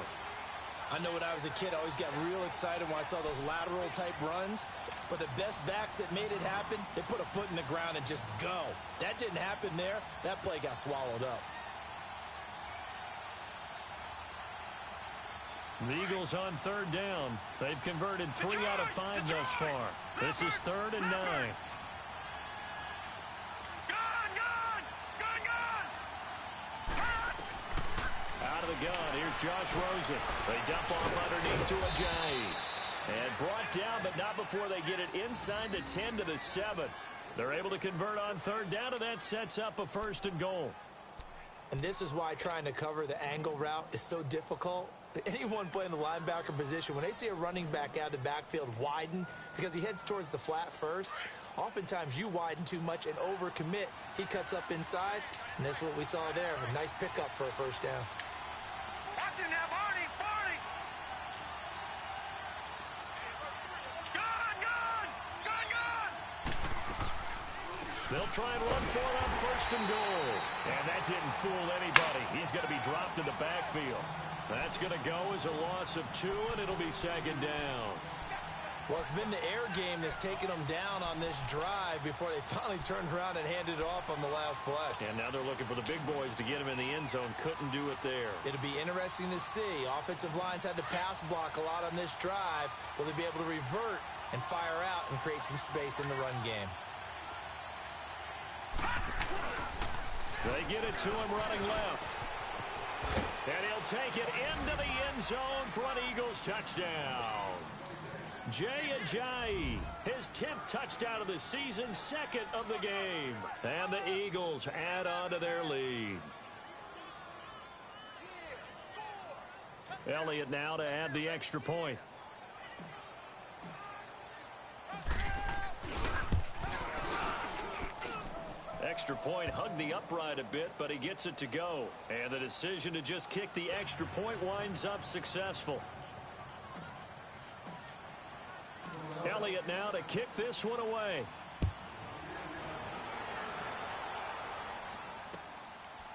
I know when I was a kid, I always got real excited when I saw those lateral type runs. But the best backs that made it happen, they put a foot in the ground and just go. That didn't happen there. That play got swallowed up. The Eagles on 3rd down. They've converted 3 out of 5 thus far. This is 3rd and 9. Out of the gun, here's Josh Rosen. They dump off underneath to Ajayi. And brought down, but not before they get it inside the 10 to the 7. They're able to convert on 3rd down, and that sets up a 1st and goal. And this is why trying to cover the angle route is so difficult. Anyone playing the linebacker position, when they see a running back out of the backfield widen because he heads towards the flat first, oftentimes you widen too much and overcommit. He cuts up inside, and that's what we saw there. A nice pickup for a 1st down. Watch it now, Barney, Barney. Gun, gun, gun, They'll try and run for it on 1st and goal. And that didn't fool anybody. He's going to be dropped in the backfield. That's going to go as a loss of 2, and it'll be 2nd down. Well, it's been the air game that's taken them down on this drive before they finally turned around and handed it off on the last play. And now they're looking for the big boys to get him in the end zone. Couldn't do it there. It'll be interesting to see. Offensive lines had to pass block a lot on this drive. Will they be able to revert and fire out and create some space in the run game? They get it to him running left. And he'll take it into the end zone for an Eagles touchdown. Jay Ajayi, his 10th touchdown of the season, 2nd of the game. And the Eagles add on to their lead. Elliott now to add the extra point. Extra point hugged the upright a bit, but he gets it to go. And the decision to just kick the extra point winds up successful. Elliott now to kick this one away.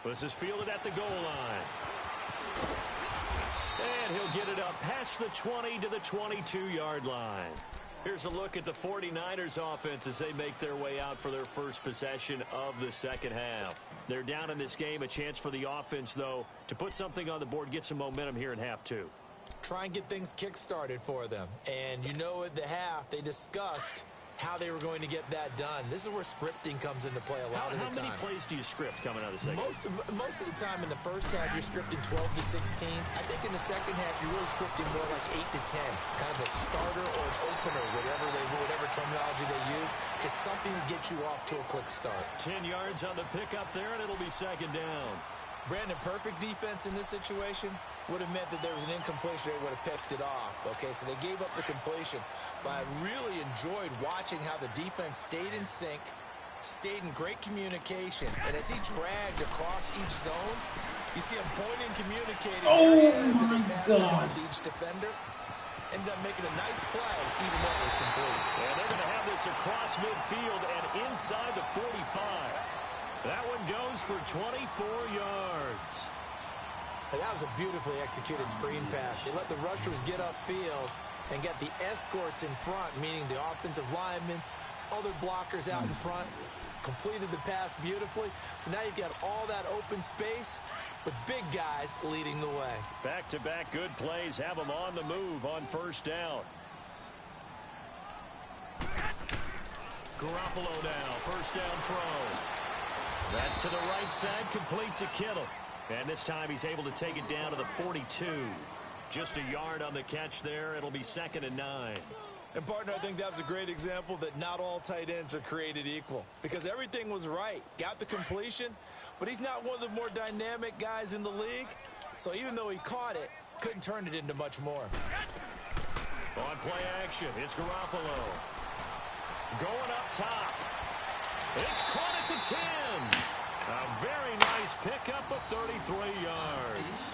This is fielded at the goal line. And he'll get it up past the 20 to the 22-yard line. Here's a look at the 49ers offense as they make their way out for their first possession of the second half. They're down in this game. A chance for the offense, though, to put something on the board, get some momentum here in half 2. Try and get things kick-started for them. And you know at the half, they discussed how they were going to get that done. This is where scripting comes into play a lot of the time. How many plays do you script coming out of the second? Most of the time in the first half, you're scripting 12 to 16. I think in the second half, you're really scripting more like 8 to 10. Kind of a starter or an opener, whatever terminology they use. Just something to get you off to a quick start. 10 yards on the pickup there, and it'll be 2nd down. Brandon, perfect defense in this situation would have meant that there was an incompletion. They would have picked it off. Okay, so they gave up the completion. But I really enjoyed watching how the defense stayed in sync, stayed in great communication. And as he dragged across each zone, you see him pointing, communicating. Oh, my God. To each defender. Ended up making a nice play, even though it was complete. And they're going to have this across midfield and inside the 45. That one goes for 24 yards. And that was a beautifully executed screen pass. They let the rushers get upfield and get the escorts in front, meaning the offensive linemen, other blockers out in front, completed the pass beautifully. So now you've got all that open space with big guys leading the way. Back-to-back good plays have them on the move on 1st down. Garoppolo now, 1st down throw. That's to the right side, complete to Kittle. And this time he's able to take it down to the 42. Just a yard on the catch there. It'll be 2nd and 9. And, partner, I think that was a great example that not all tight ends are created equal. Because everything was right. Got the completion, but he's not one of the more dynamic guys in the league. So even though he caught it, couldn't turn it into much more. On play action, it's Garoppolo. Going up top. It's caught at the 10. A very nice pickup of 33 yards.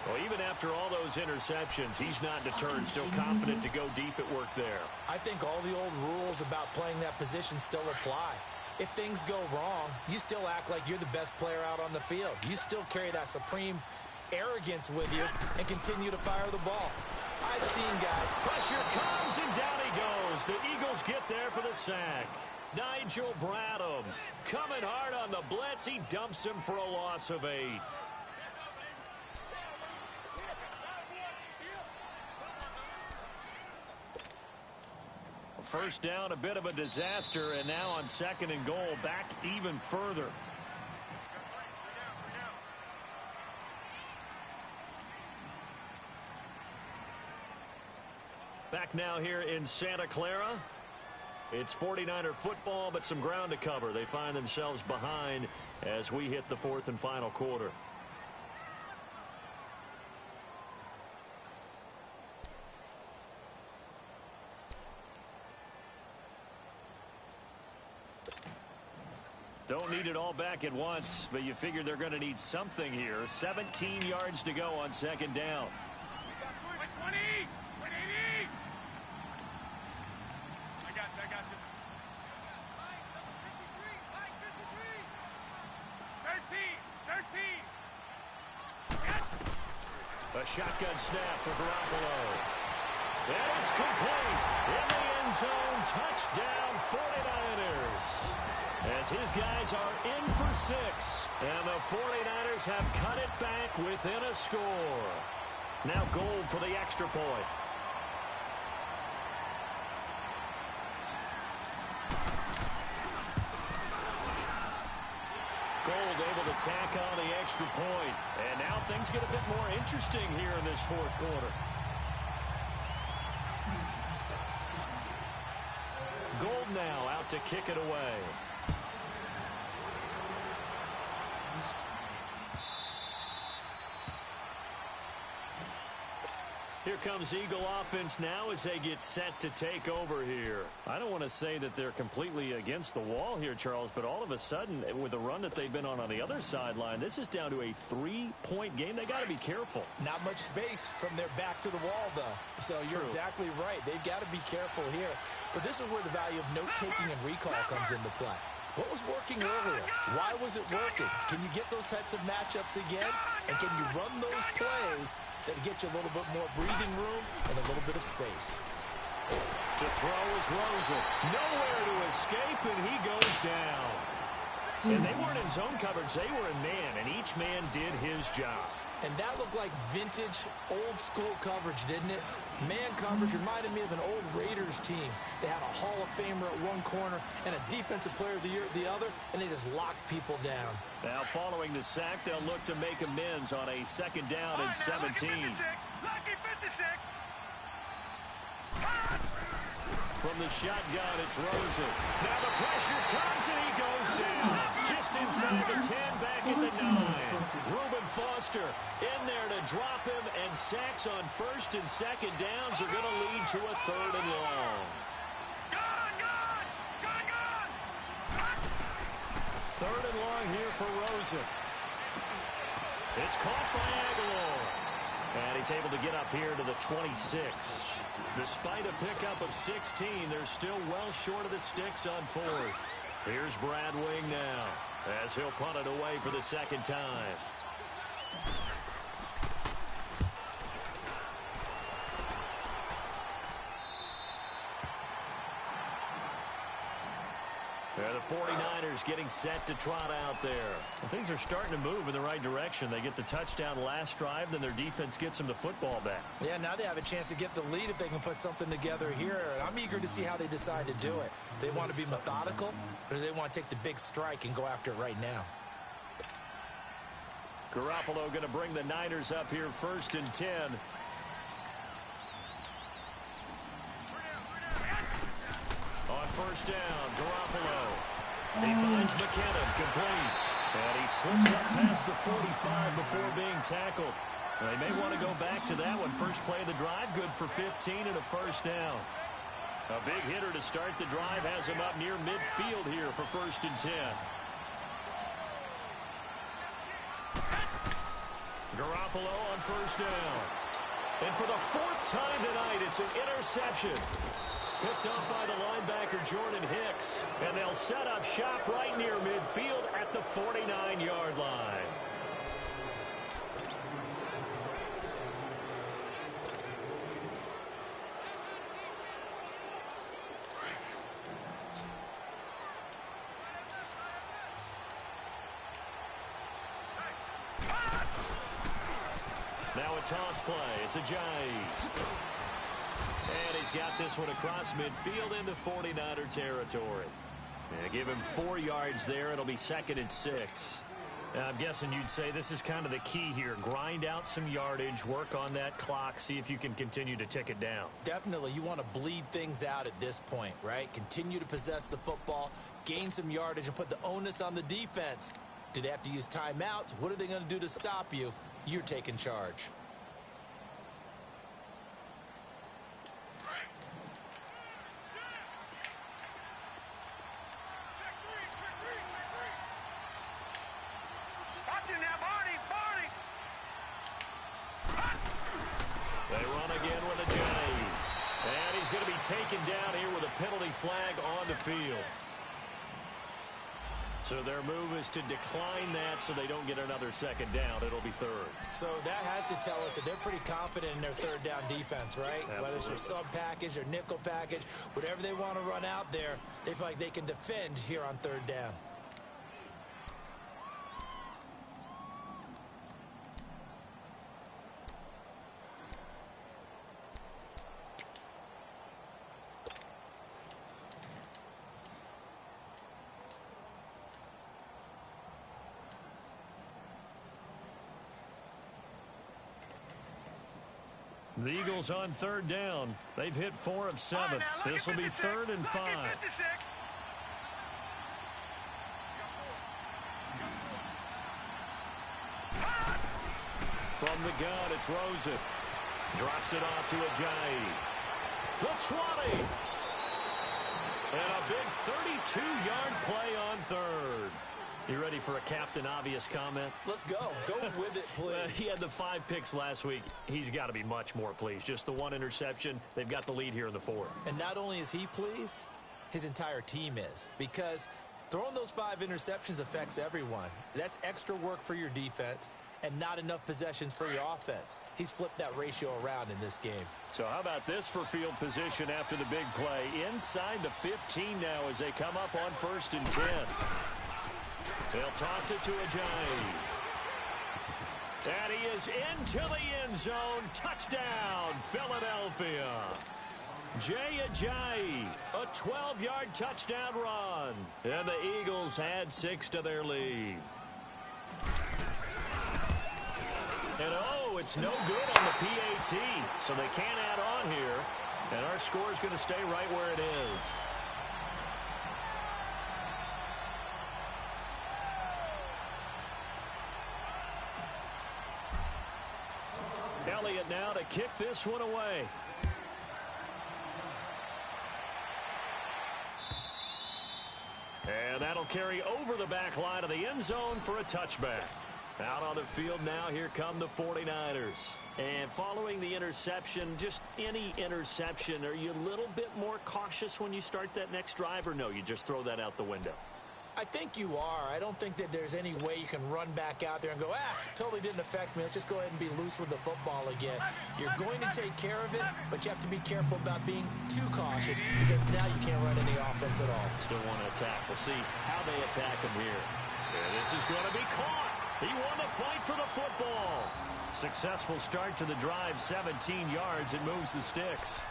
Well, even after all those interceptions, he's not deterred, still confident to go deep at work there. I think all the old rules about playing that position still apply. If things go wrong, you still act like you're the best player out on the field. You still carry that supreme arrogance with you and continue to fire the ball. I've seen guys. Pressure comes, and down he goes. The Eagles get there for the sack. Nigel Bradham coming hard on the blitz. He dumps him for a loss of 8. First down, a bit of a disaster, and now on 2nd and goal, back even further. Back now here in Santa Clara. It's 49er football, but some ground to cover. They find themselves behind as we hit the 4th and final quarter. Don't need it all back at once, but you figure they're going to need something here. 17 yards to go on 2nd down. 120! 180! I got you. A shotgun snap for Garoppolo. And it's complete. In the end zone, touchdown 49ers. As his guys are in for 6. And the 49ers have cut it back within a score. Now Gold for the extra point. Gold able to tack on the extra point. And now things get a bit more interesting here in this fourth quarter. Gold now out to kick it away. Here comes Eagle offense now as they get set to take over here. I don't want to say that they're completely against the wall here, Charles, but all of a sudden, with the run that they've been on the other sideline, this is down to a 3-point game. They got to be careful. Not much space from their back to the wall, though. So you're exactly right. They've got to be careful here. But this is where the value of note-taking and recall comes into play. What was working earlier? Why was it working? Can you get those types of matchups again? And can you run those plays that'll get you a little bit more breathing room and a little bit of space? To throw is Rosen. Nowhere to escape, and he goes down. And they weren't in zone coverage. They were in man, and each man did his job. And that looked like vintage, old-school coverage, didn't it? Man coverage reminded me of an old Raiders team. They had a Hall of Famer at one corner and a Defensive Player of the Year at the other, and they just locked people down. Now, following the sack, they'll look to make amends on a second down and 17. Lucky 56. From the shotgun, it's Rosen. Now the pressure comes, and he goes down. Just inside the 10, back at the 9. Reuben Foster in there to drop him, and sacks on first and second downs are going to lead to a 3rd and long. Gone! 3rd and long here for Rosen. It's caught by Aguilar. And he's able to get up here to the 26. Despite a pickup of 16, they're still well short of the sticks on 4th. Here's Brad Wing now, as he'll punt it away for the second time. The 49ers getting set to trot out there. Well, things are starting to move in the right direction. They get the touchdown last drive, then their defense gets them the football back. Yeah, now they have a chance to get the lead if they can put something together here. I'm eager to see how they decide to do it. They want to be methodical, or do they want to take the big strike and go after it right now? Garoppolo going to bring the Niners up here 1st and 10. On 1st down, Garoppolo. He finds McKinnon, complete. And he slips up past the 45 before being tackled. They may want to go back to that one. First play of the drive, good for 15 and a 1st down. A big hitter to start the drive has him up near midfield here for 1st and 10. Garoppolo on 1st down. And for the 4th time tonight, it's an interception. Picked up by the linebacker, Jordan Hicks. And they'll set up shop right near midfield at the 49-yard line. Now a toss play. It's a Giants. And he's got this one across midfield into 49er territory. And give him 4 yards there. It'll be 2nd and 6. Now, I'm guessing you'd say this is kind of the key here. Grind out some yardage, work on that clock, see if you can continue to tick it down. Definitely. You want to bleed things out at this point, right? Continue to possess the football, gain some yardage, and put the onus on the defense. Do they have to use timeouts? What are they going to do to stop you? You're taking charge. They run again with a J. And he's going to be taken down here with a penalty flag on the field. So their move is to decline that so they don't get another second down. It'll be third. So that has to tell us that they're pretty confident in their third down defense, right? Absolutely. Whether it's their sub package or nickel package, whatever they want to run out there, they feel like they can defend here on third down. The Eagles on third down. They've hit 4 of 7. This will be 3rd and 5. From the gun, it's Rosen. Drops it off to Ajayi. The 20. And a big 32-yard play on third. You ready for a Captain Obvious comment? Let's go. Go with it, please. He had the 5 picks last week. He's got to be much more pleased. Just the 1 interception. They've got the lead here in the 4th. And not only is he pleased, his entire team is. Because throwing those 5 interceptions affects everyone. That's extra work for your defense and not enough possessions for your offense. He's flipped that ratio around in this game. So how about this for field position after the big play? Inside the 15 now as they come up on 1st and 10. They'll toss it to Ajayi. And he is into the end zone. Touchdown, Philadelphia. Jay Ajayi, a 12-yard touchdown run. And the Eagles add 6 to their lead. And it's no good on the PAT. So they can't add on here. And our score is going to stay right where it is. Elliott now to kick this one away. And that'll carry over the back line of the end zone for a touchback. Out on the field now, here come the 49ers. And following the interception, just any interception, are you a little bit more cautious when you start that next drive, or no, you just throw that out the window? I think you are. I don't think that there's any way you can run back out there and go, totally didn't affect me. Let's just go ahead and be loose with the football again. You're going to take care of it, but you have to be careful about being too cautious because now you can't run any offense at all. Still want to attack. We'll see how they attack him here. And this is going to be caught. He won the fight for the football. Successful start to the drive, 17 yards. It moves the sticks.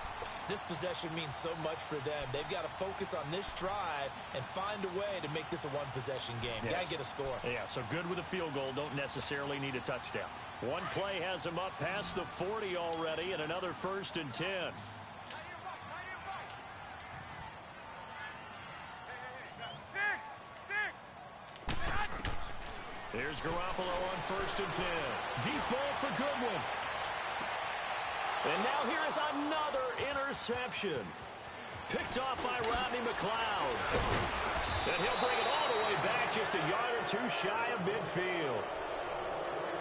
This possession means so much for them. They've got to focus on this drive and find a way to make this a one-possession game. Yes. Got to get a score. Yeah, so good with a field goal. Don't necessarily need a touchdown. One play has them up past the 40 already, and another 1st and 10. Here's Garoppolo on 1st and 10. Deep ball for Goodwin. And now here is another interception. Picked off by Rodney McLeod. And he'll bring it all the way back just a yard or 2 shy of midfield.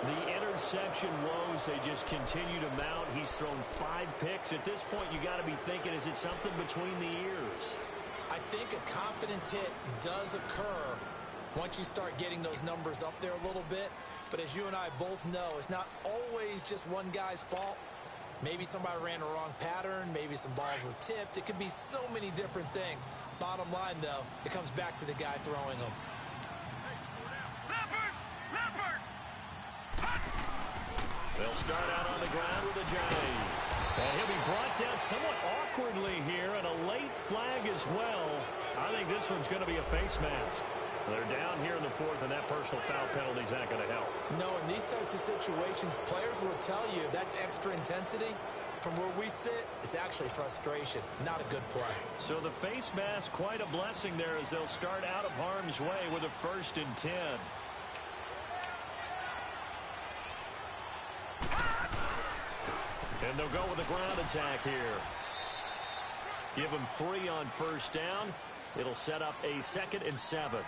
The interception woes, they just continue to mount. He's thrown 5 picks. At this point, you got to be thinking, is it something between the ears? I think a confidence hit does occur once you start getting those numbers up there a little bit. But as you and I both know, it's not always just one guy's fault. Maybe somebody ran a wrong pattern. Maybe some balls were tipped. It could be so many different things. Bottom line, though, it comes back to the guy throwing them. They'll start out on the ground with Ajayi. And he'll be brought down somewhat awkwardly here, and a late flag as well. I think this one's going to be a face mask. They're down here in the 4th, and that personal foul penalty is not going to help. No, in these types of situations, players will tell you that's extra intensity. From where we sit, it's actually frustration, not a good play. So the face mask, quite a blessing there as they'll start out of harm's way with a 1st and 10. And they'll go with a ground attack here. Give them 3 on 1st down. It'll set up a 2nd and 7.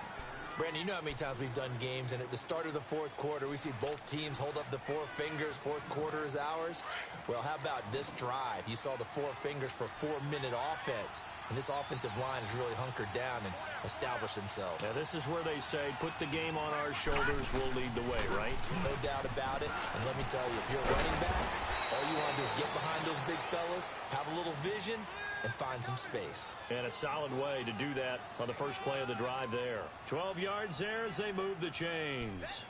Brandon, you know how many times we've done games, and at the start of the fourth quarter, we see both teams hold up the four fingers, fourth quarter is ours. Well, how about this drive? You saw the four fingers for 4-minute offense, and this offensive line has really hunkered down and established themselves. Yeah, this is where they say, put the game on our shoulders, we'll lead the way, right? No doubt about it, and let me tell you, if you're a running back, all you want to do is get behind those big fellas, have a little vision, and find some space. And a solid way to do that on the first play of the drive there. 12 yards there as they move the chains.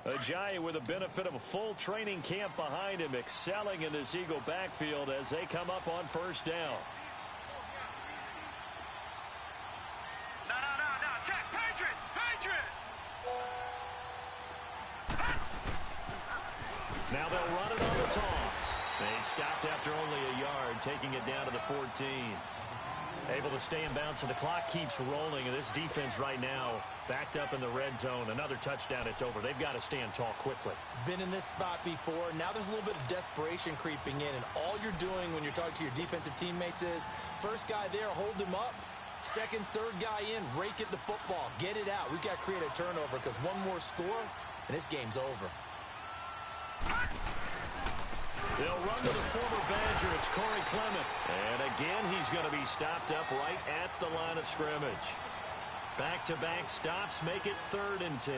Ajayi with the benefit of a full training camp behind him, excelling in this Eagle backfield as they come up on first down. No, check, Patriot! Now they'll run it on the toss. They stopped after only a yard, taking it down to the 14. Able to stay in bounds, so the clock keeps rolling. And this defense right now backed up in the red zone. Another touchdown, it's over. They've got to stand tall quickly. Been in this spot before. Now there's a little bit of desperation creeping in. And all you're doing when you're talking to your defensive teammates is, first guy there, hold him up. Second, third guy in, rake at the football. Get it out. We've got to create a turnover because one more score, and this game's over. They'll run to the former Badger. It's Corey Clement. And again, he's going to be stopped up right at the line of scrimmage. Back-to-back stops make it 3rd and 10.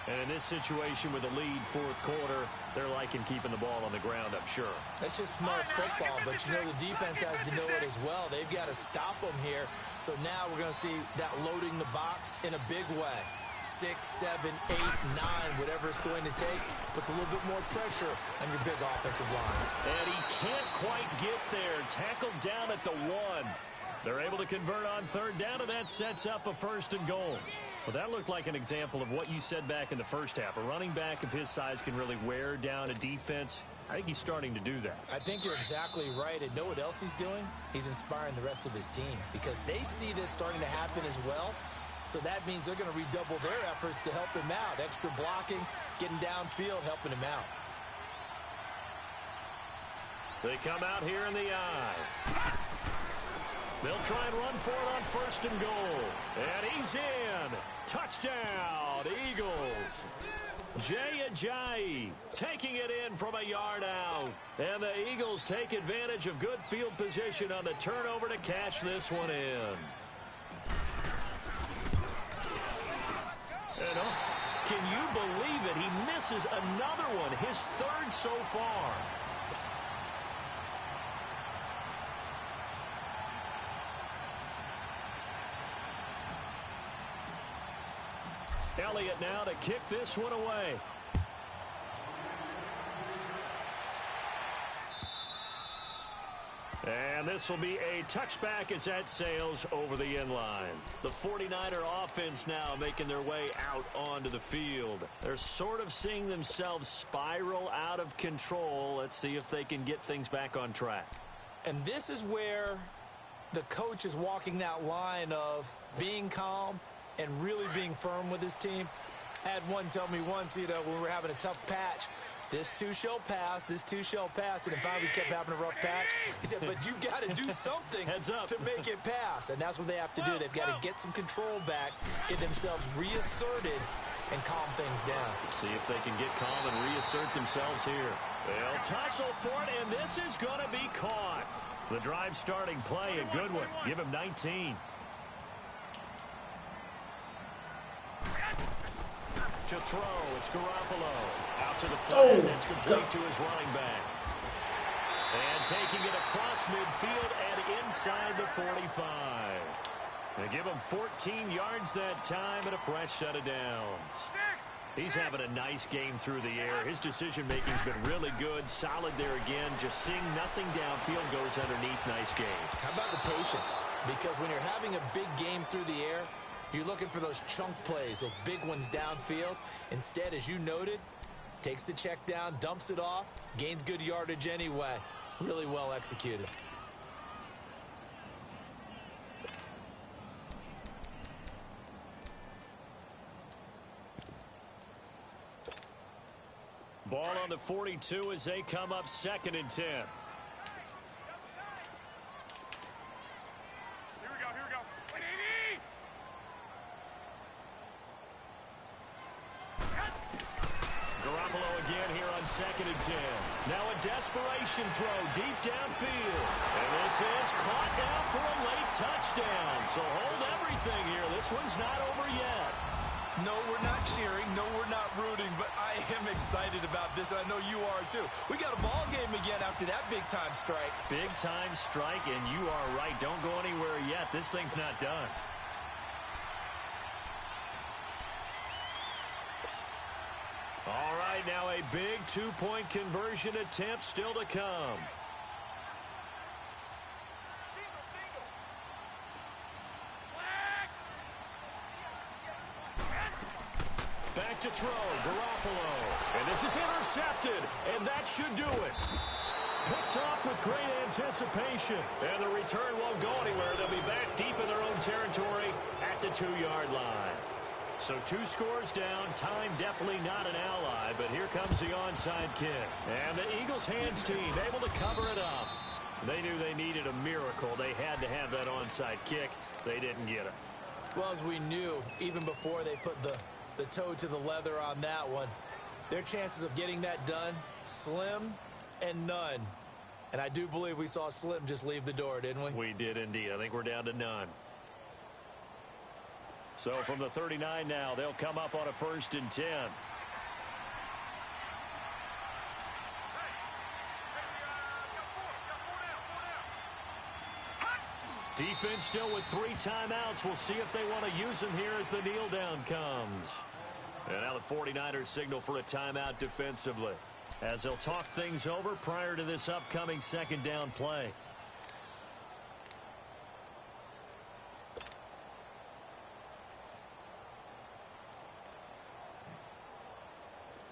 And in this situation with a lead fourth quarter, they're liking keeping the ball on the ground, I'm sure. That's just smart football, but you know the defense has to know it as well. They've got to stop them here. So now we're going to see that loading the box in a big way. 6, 7, 8, 9, whatever it's going to take, puts a little bit more pressure on your big offensive line. And he can't quite get there. Tackled down at the 1. They're able to convert on 3rd down, and that sets up a 1st and goal. Well, that looked like an example of what you said back in the first half. A running back of his size can really wear down a defense. I think he's starting to do that. I think you're exactly right. And know what else he's doing? He's inspiring the rest of his team because they see this starting to happen as well. So that means they're going to redouble their efforts to help him out. Extra blocking, getting downfield, helping him out. They come out here in the eye. They'll try and run for it on 1st and goal. And he's in. Touchdown, Eagles. Jay Ajayi taking it in from a yard out. And the Eagles take advantage of good field position on the turnover to cash this one in. And can you believe it? He misses another one, his 3rd so far. Elliott now to kick this one away. And this will be a touchback as that sails over the end line. The 49er offense now making their way out onto the field. They're sort of seeing themselves spiral out of control. Let's see if they can get things back on track. And this is where the coach is walking that line of being calm and really being firm with his team. I had one tell me once, when we were having a tough patch, this too shall pass, this too shall pass. And then finally we kept having a rough patch. He said, but you got to do something to make it pass. And that's what they have to do. They've got to get some control back, get themselves reasserted, and calm things down. See if they can get calm and reassert themselves here. They'll tussle for it, and this is going to be caught. The drive starting play, a good one. Give him 19. To throw, it's Garoppolo. Out to the flat, that's complete to his running back. And taking it across midfield and inside the 45. They give him 14 yards that time and a fresh set of downs. He's having a nice game through the air. His decision-making's been really good. Solid there again. Just seeing nothing downfield goes underneath. Nice game. How about the patience? Because when you're having a big game through the air, you're looking for those chunk plays, those big ones downfield. Instead, as you noted, takes the check down, dumps it off, gains good yardage anyway. Really well executed. Ball on the 42 as they come up 2nd and 10. 2nd and 10. Now a desperation throw deep downfield. And this is caught now for a late touchdown. So hold everything here. This one's not over yet. No, we're not cheering. No, we're not rooting. But I am excited about this, and I know you are too. We got a ball game again after that big-time strike. Big-time strike, and you are right. Don't go anywhere yet. This thing's not done. All right, now a big two-point conversion attempt still to come. Back to throw, Garoppolo. And this is intercepted, and that should do it. Picked off with great anticipation. And the return won't go anywhere. They'll be back deep in their own territory at the 2-yard line. So 2 scores down. Time definitely not an ally, but here comes the onside kick. And the Eagles hands team able to cover it up. They knew they needed a miracle. They had to have that onside kick. They didn't get it. Well, as we knew, even before they put the toe to the leather on that one, their chances of getting that done, slim and none. And I do believe we saw Slim just leave the door, didn't we? We did indeed. I think we're down to none. So from the 39 now, they'll come up on a 1st and 10. Defense still with 3 timeouts. We'll see if they want to use them here as the kneel down comes. And now the 49ers signal for a timeout defensively, as they'll talk things over prior to this upcoming 2nd down play.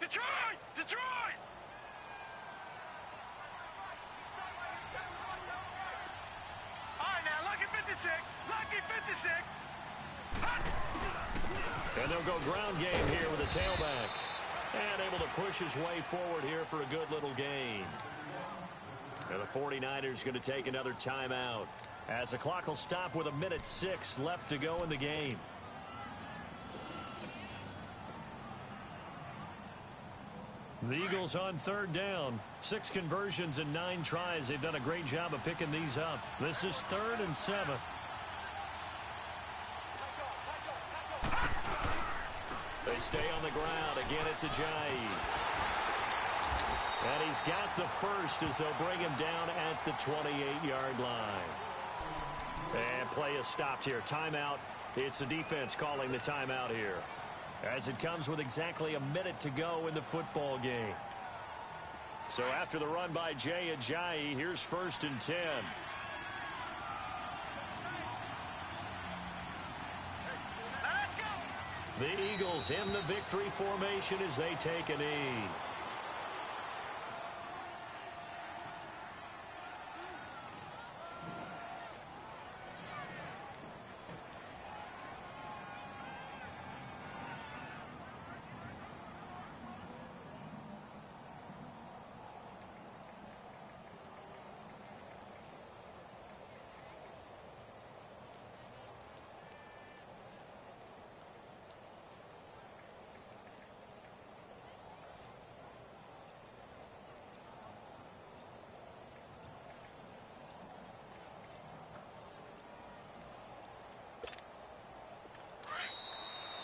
Detroit! Detroit! All right, now, lucky 56. Lucky 56. Hot! And they'll go ground game here with a tailback. And able to push his way forward here for a good little gain. And the 49ers going to take another timeout, as the clock will stop with 1:06 left to go in the game. The Eagles on 3rd down. 6 conversions and 9 tries. They've done a great job of picking these up. This is 3rd and 7. They stay on the ground. Again, it's Ajayi. And he's got the first as they'll bring him down at the 28-yard line. And play is stopped here. Timeout. It's the defense calling the timeout here, as it comes with exactly a minute to go in the football game. So after the run by Jay Ajayi, here's 1st and 10. The Eagles in the victory formation as they take a knee.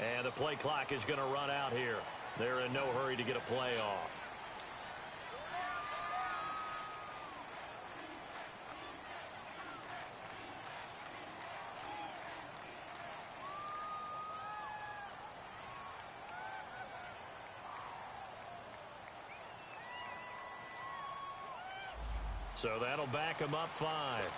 And the play clock is going to run out here. They're in no hurry to get a play off. So that'll back them up 5.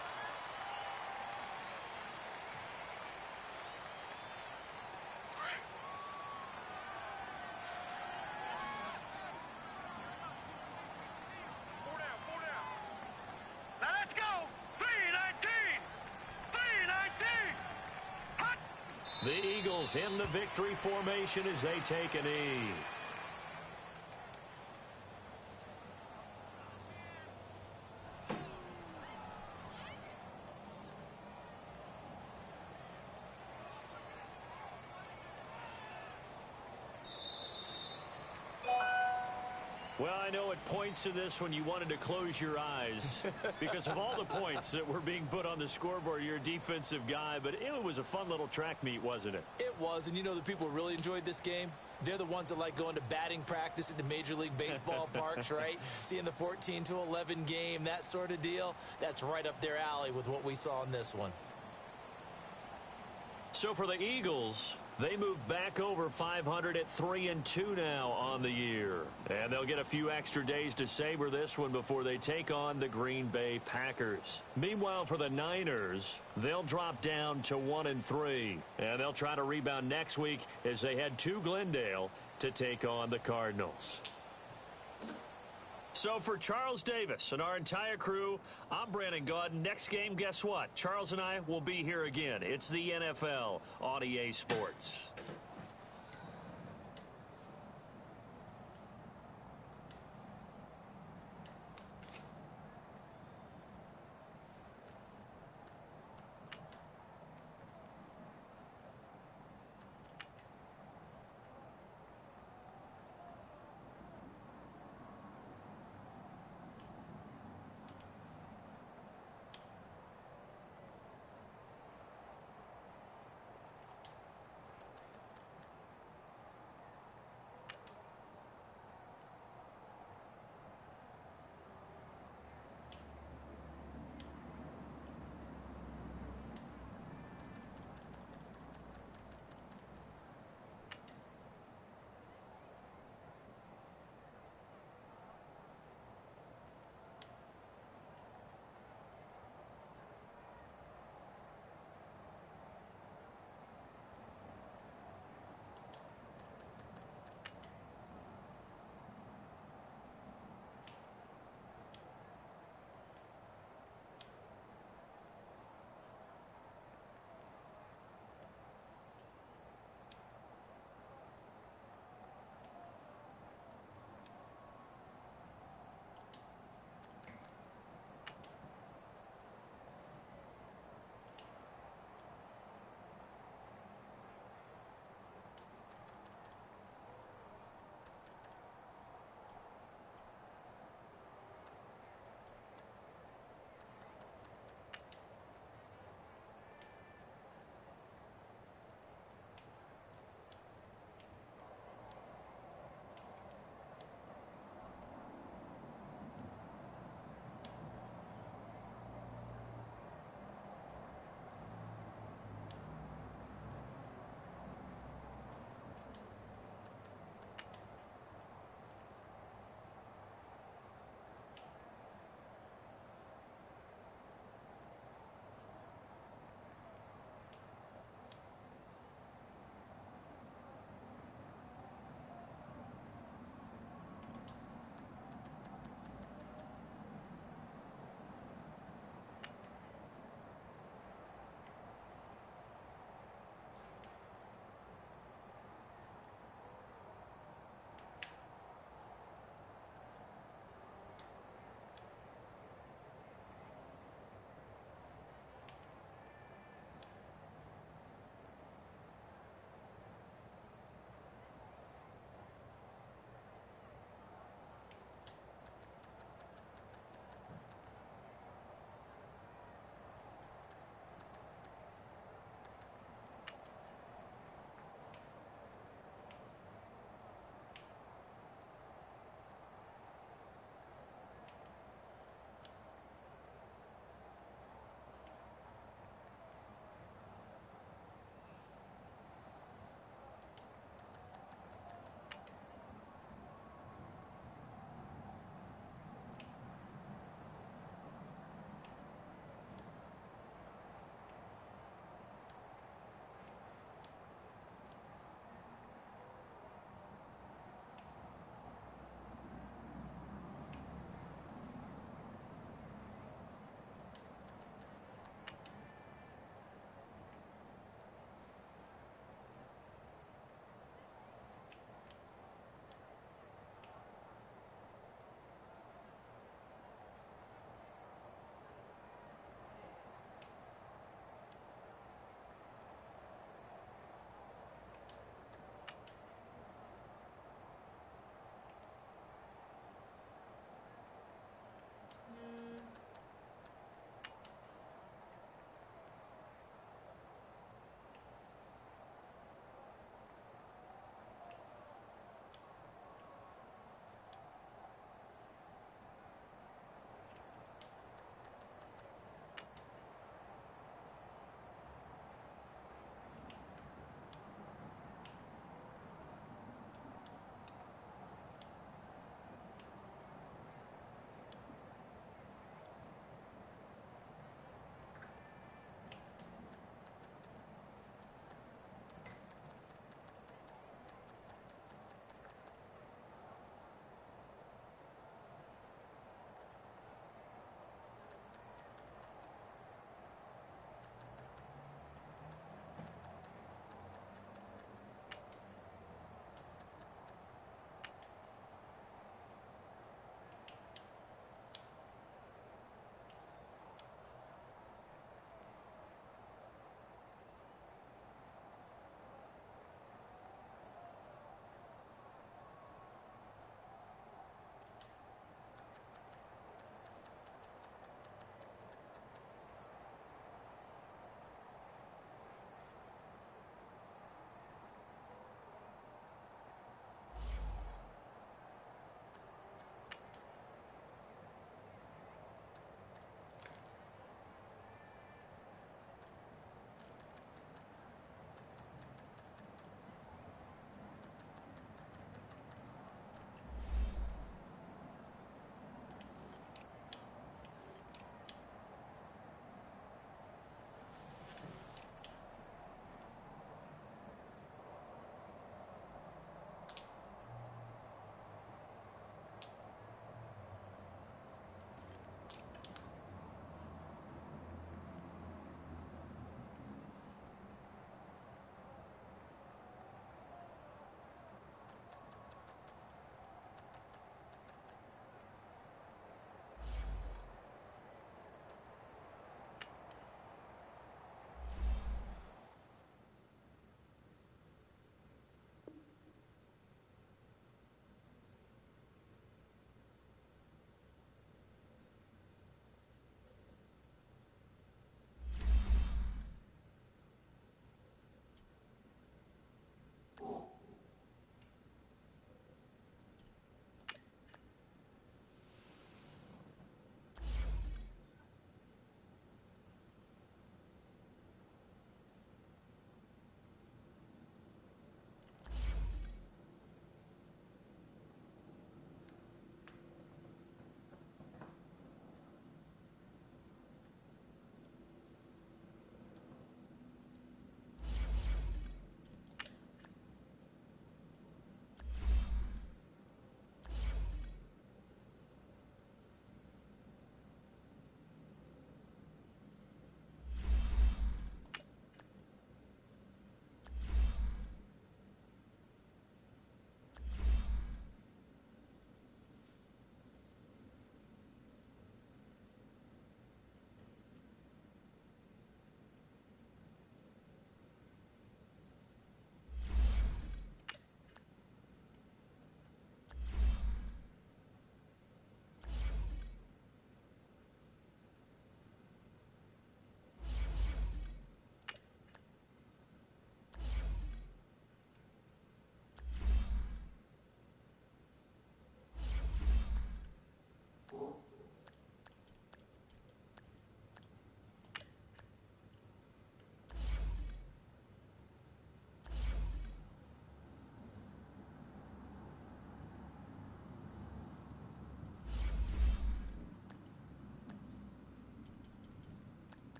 The Eagles in the victory formation as they take a knee. Well, I know at points in this when you wanted to close your eyes because of all the points that were being put on the scoreboard. You're a defensive guy, but it was a fun little track meet, wasn't it? It was, and you know the people who really enjoyed this game? They're the ones that like going to batting practice at the Major League Baseball parks, right? Seeing the 14-11 game, that sort of deal. That's right up their alley with what we saw in this one. So for the Eagles, they move back over 500 at 3-2 now on the year. And they'll get a few extra days to savor this one before they take on the Green Bay Packers. Meanwhile, for the Niners, they'll drop down to 1-3. And they'll try to rebound next week as they head to Glendale to take on the Cardinals. So for Charles Davis and our entire crew, I'm Brandon Gaudin. Next game, guess what? Charles and I will be here again. It's the NFL on EA Sports.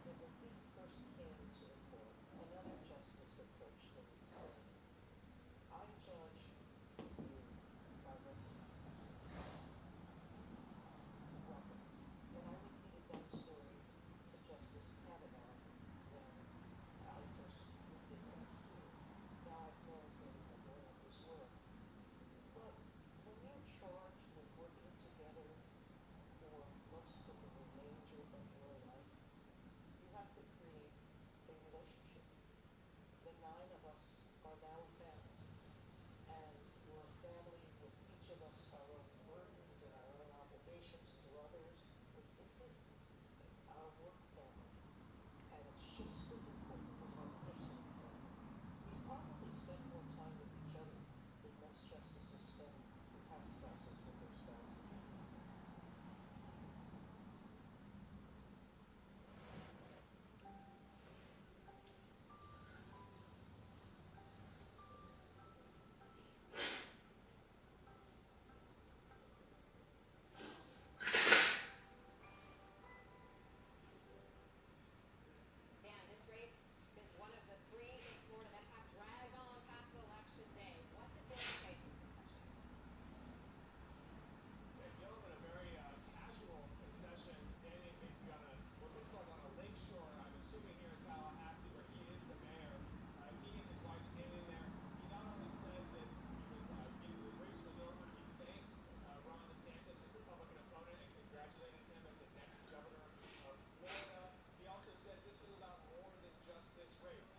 When the heat first came to the court, another justice approached him and said, I judge you by what you have to do. Welcome. When I repeated that story to Justice Kavanaugh when I first looked into that hearing, now I've known him and learned his work. But when you're charged with working together for most of the remainder of your life, you have to create a relationship. The 9 of us are now a family, and we're a family with each of us our own burdens and our own obligations to others, but this is our work family, and it's just as important as our personal family. We probably spend more time with each other than most justices spend perhaps thousands with their spouses. Dan, this race is one of the 3 in Florida that have dragged on past Election Day. What did they say at the confession? Yeah, Gillum in a very casual concession, standing basically on what looked like on a lake shore, I'm assuming here in Tallahassee, where he is the mayor. He and his wife standing there. He not only said that the race was over, he thanked Ron DeSantis, his Republican opponent, and congratulated him as the next governor of Florida. He also said this was about more than just this race.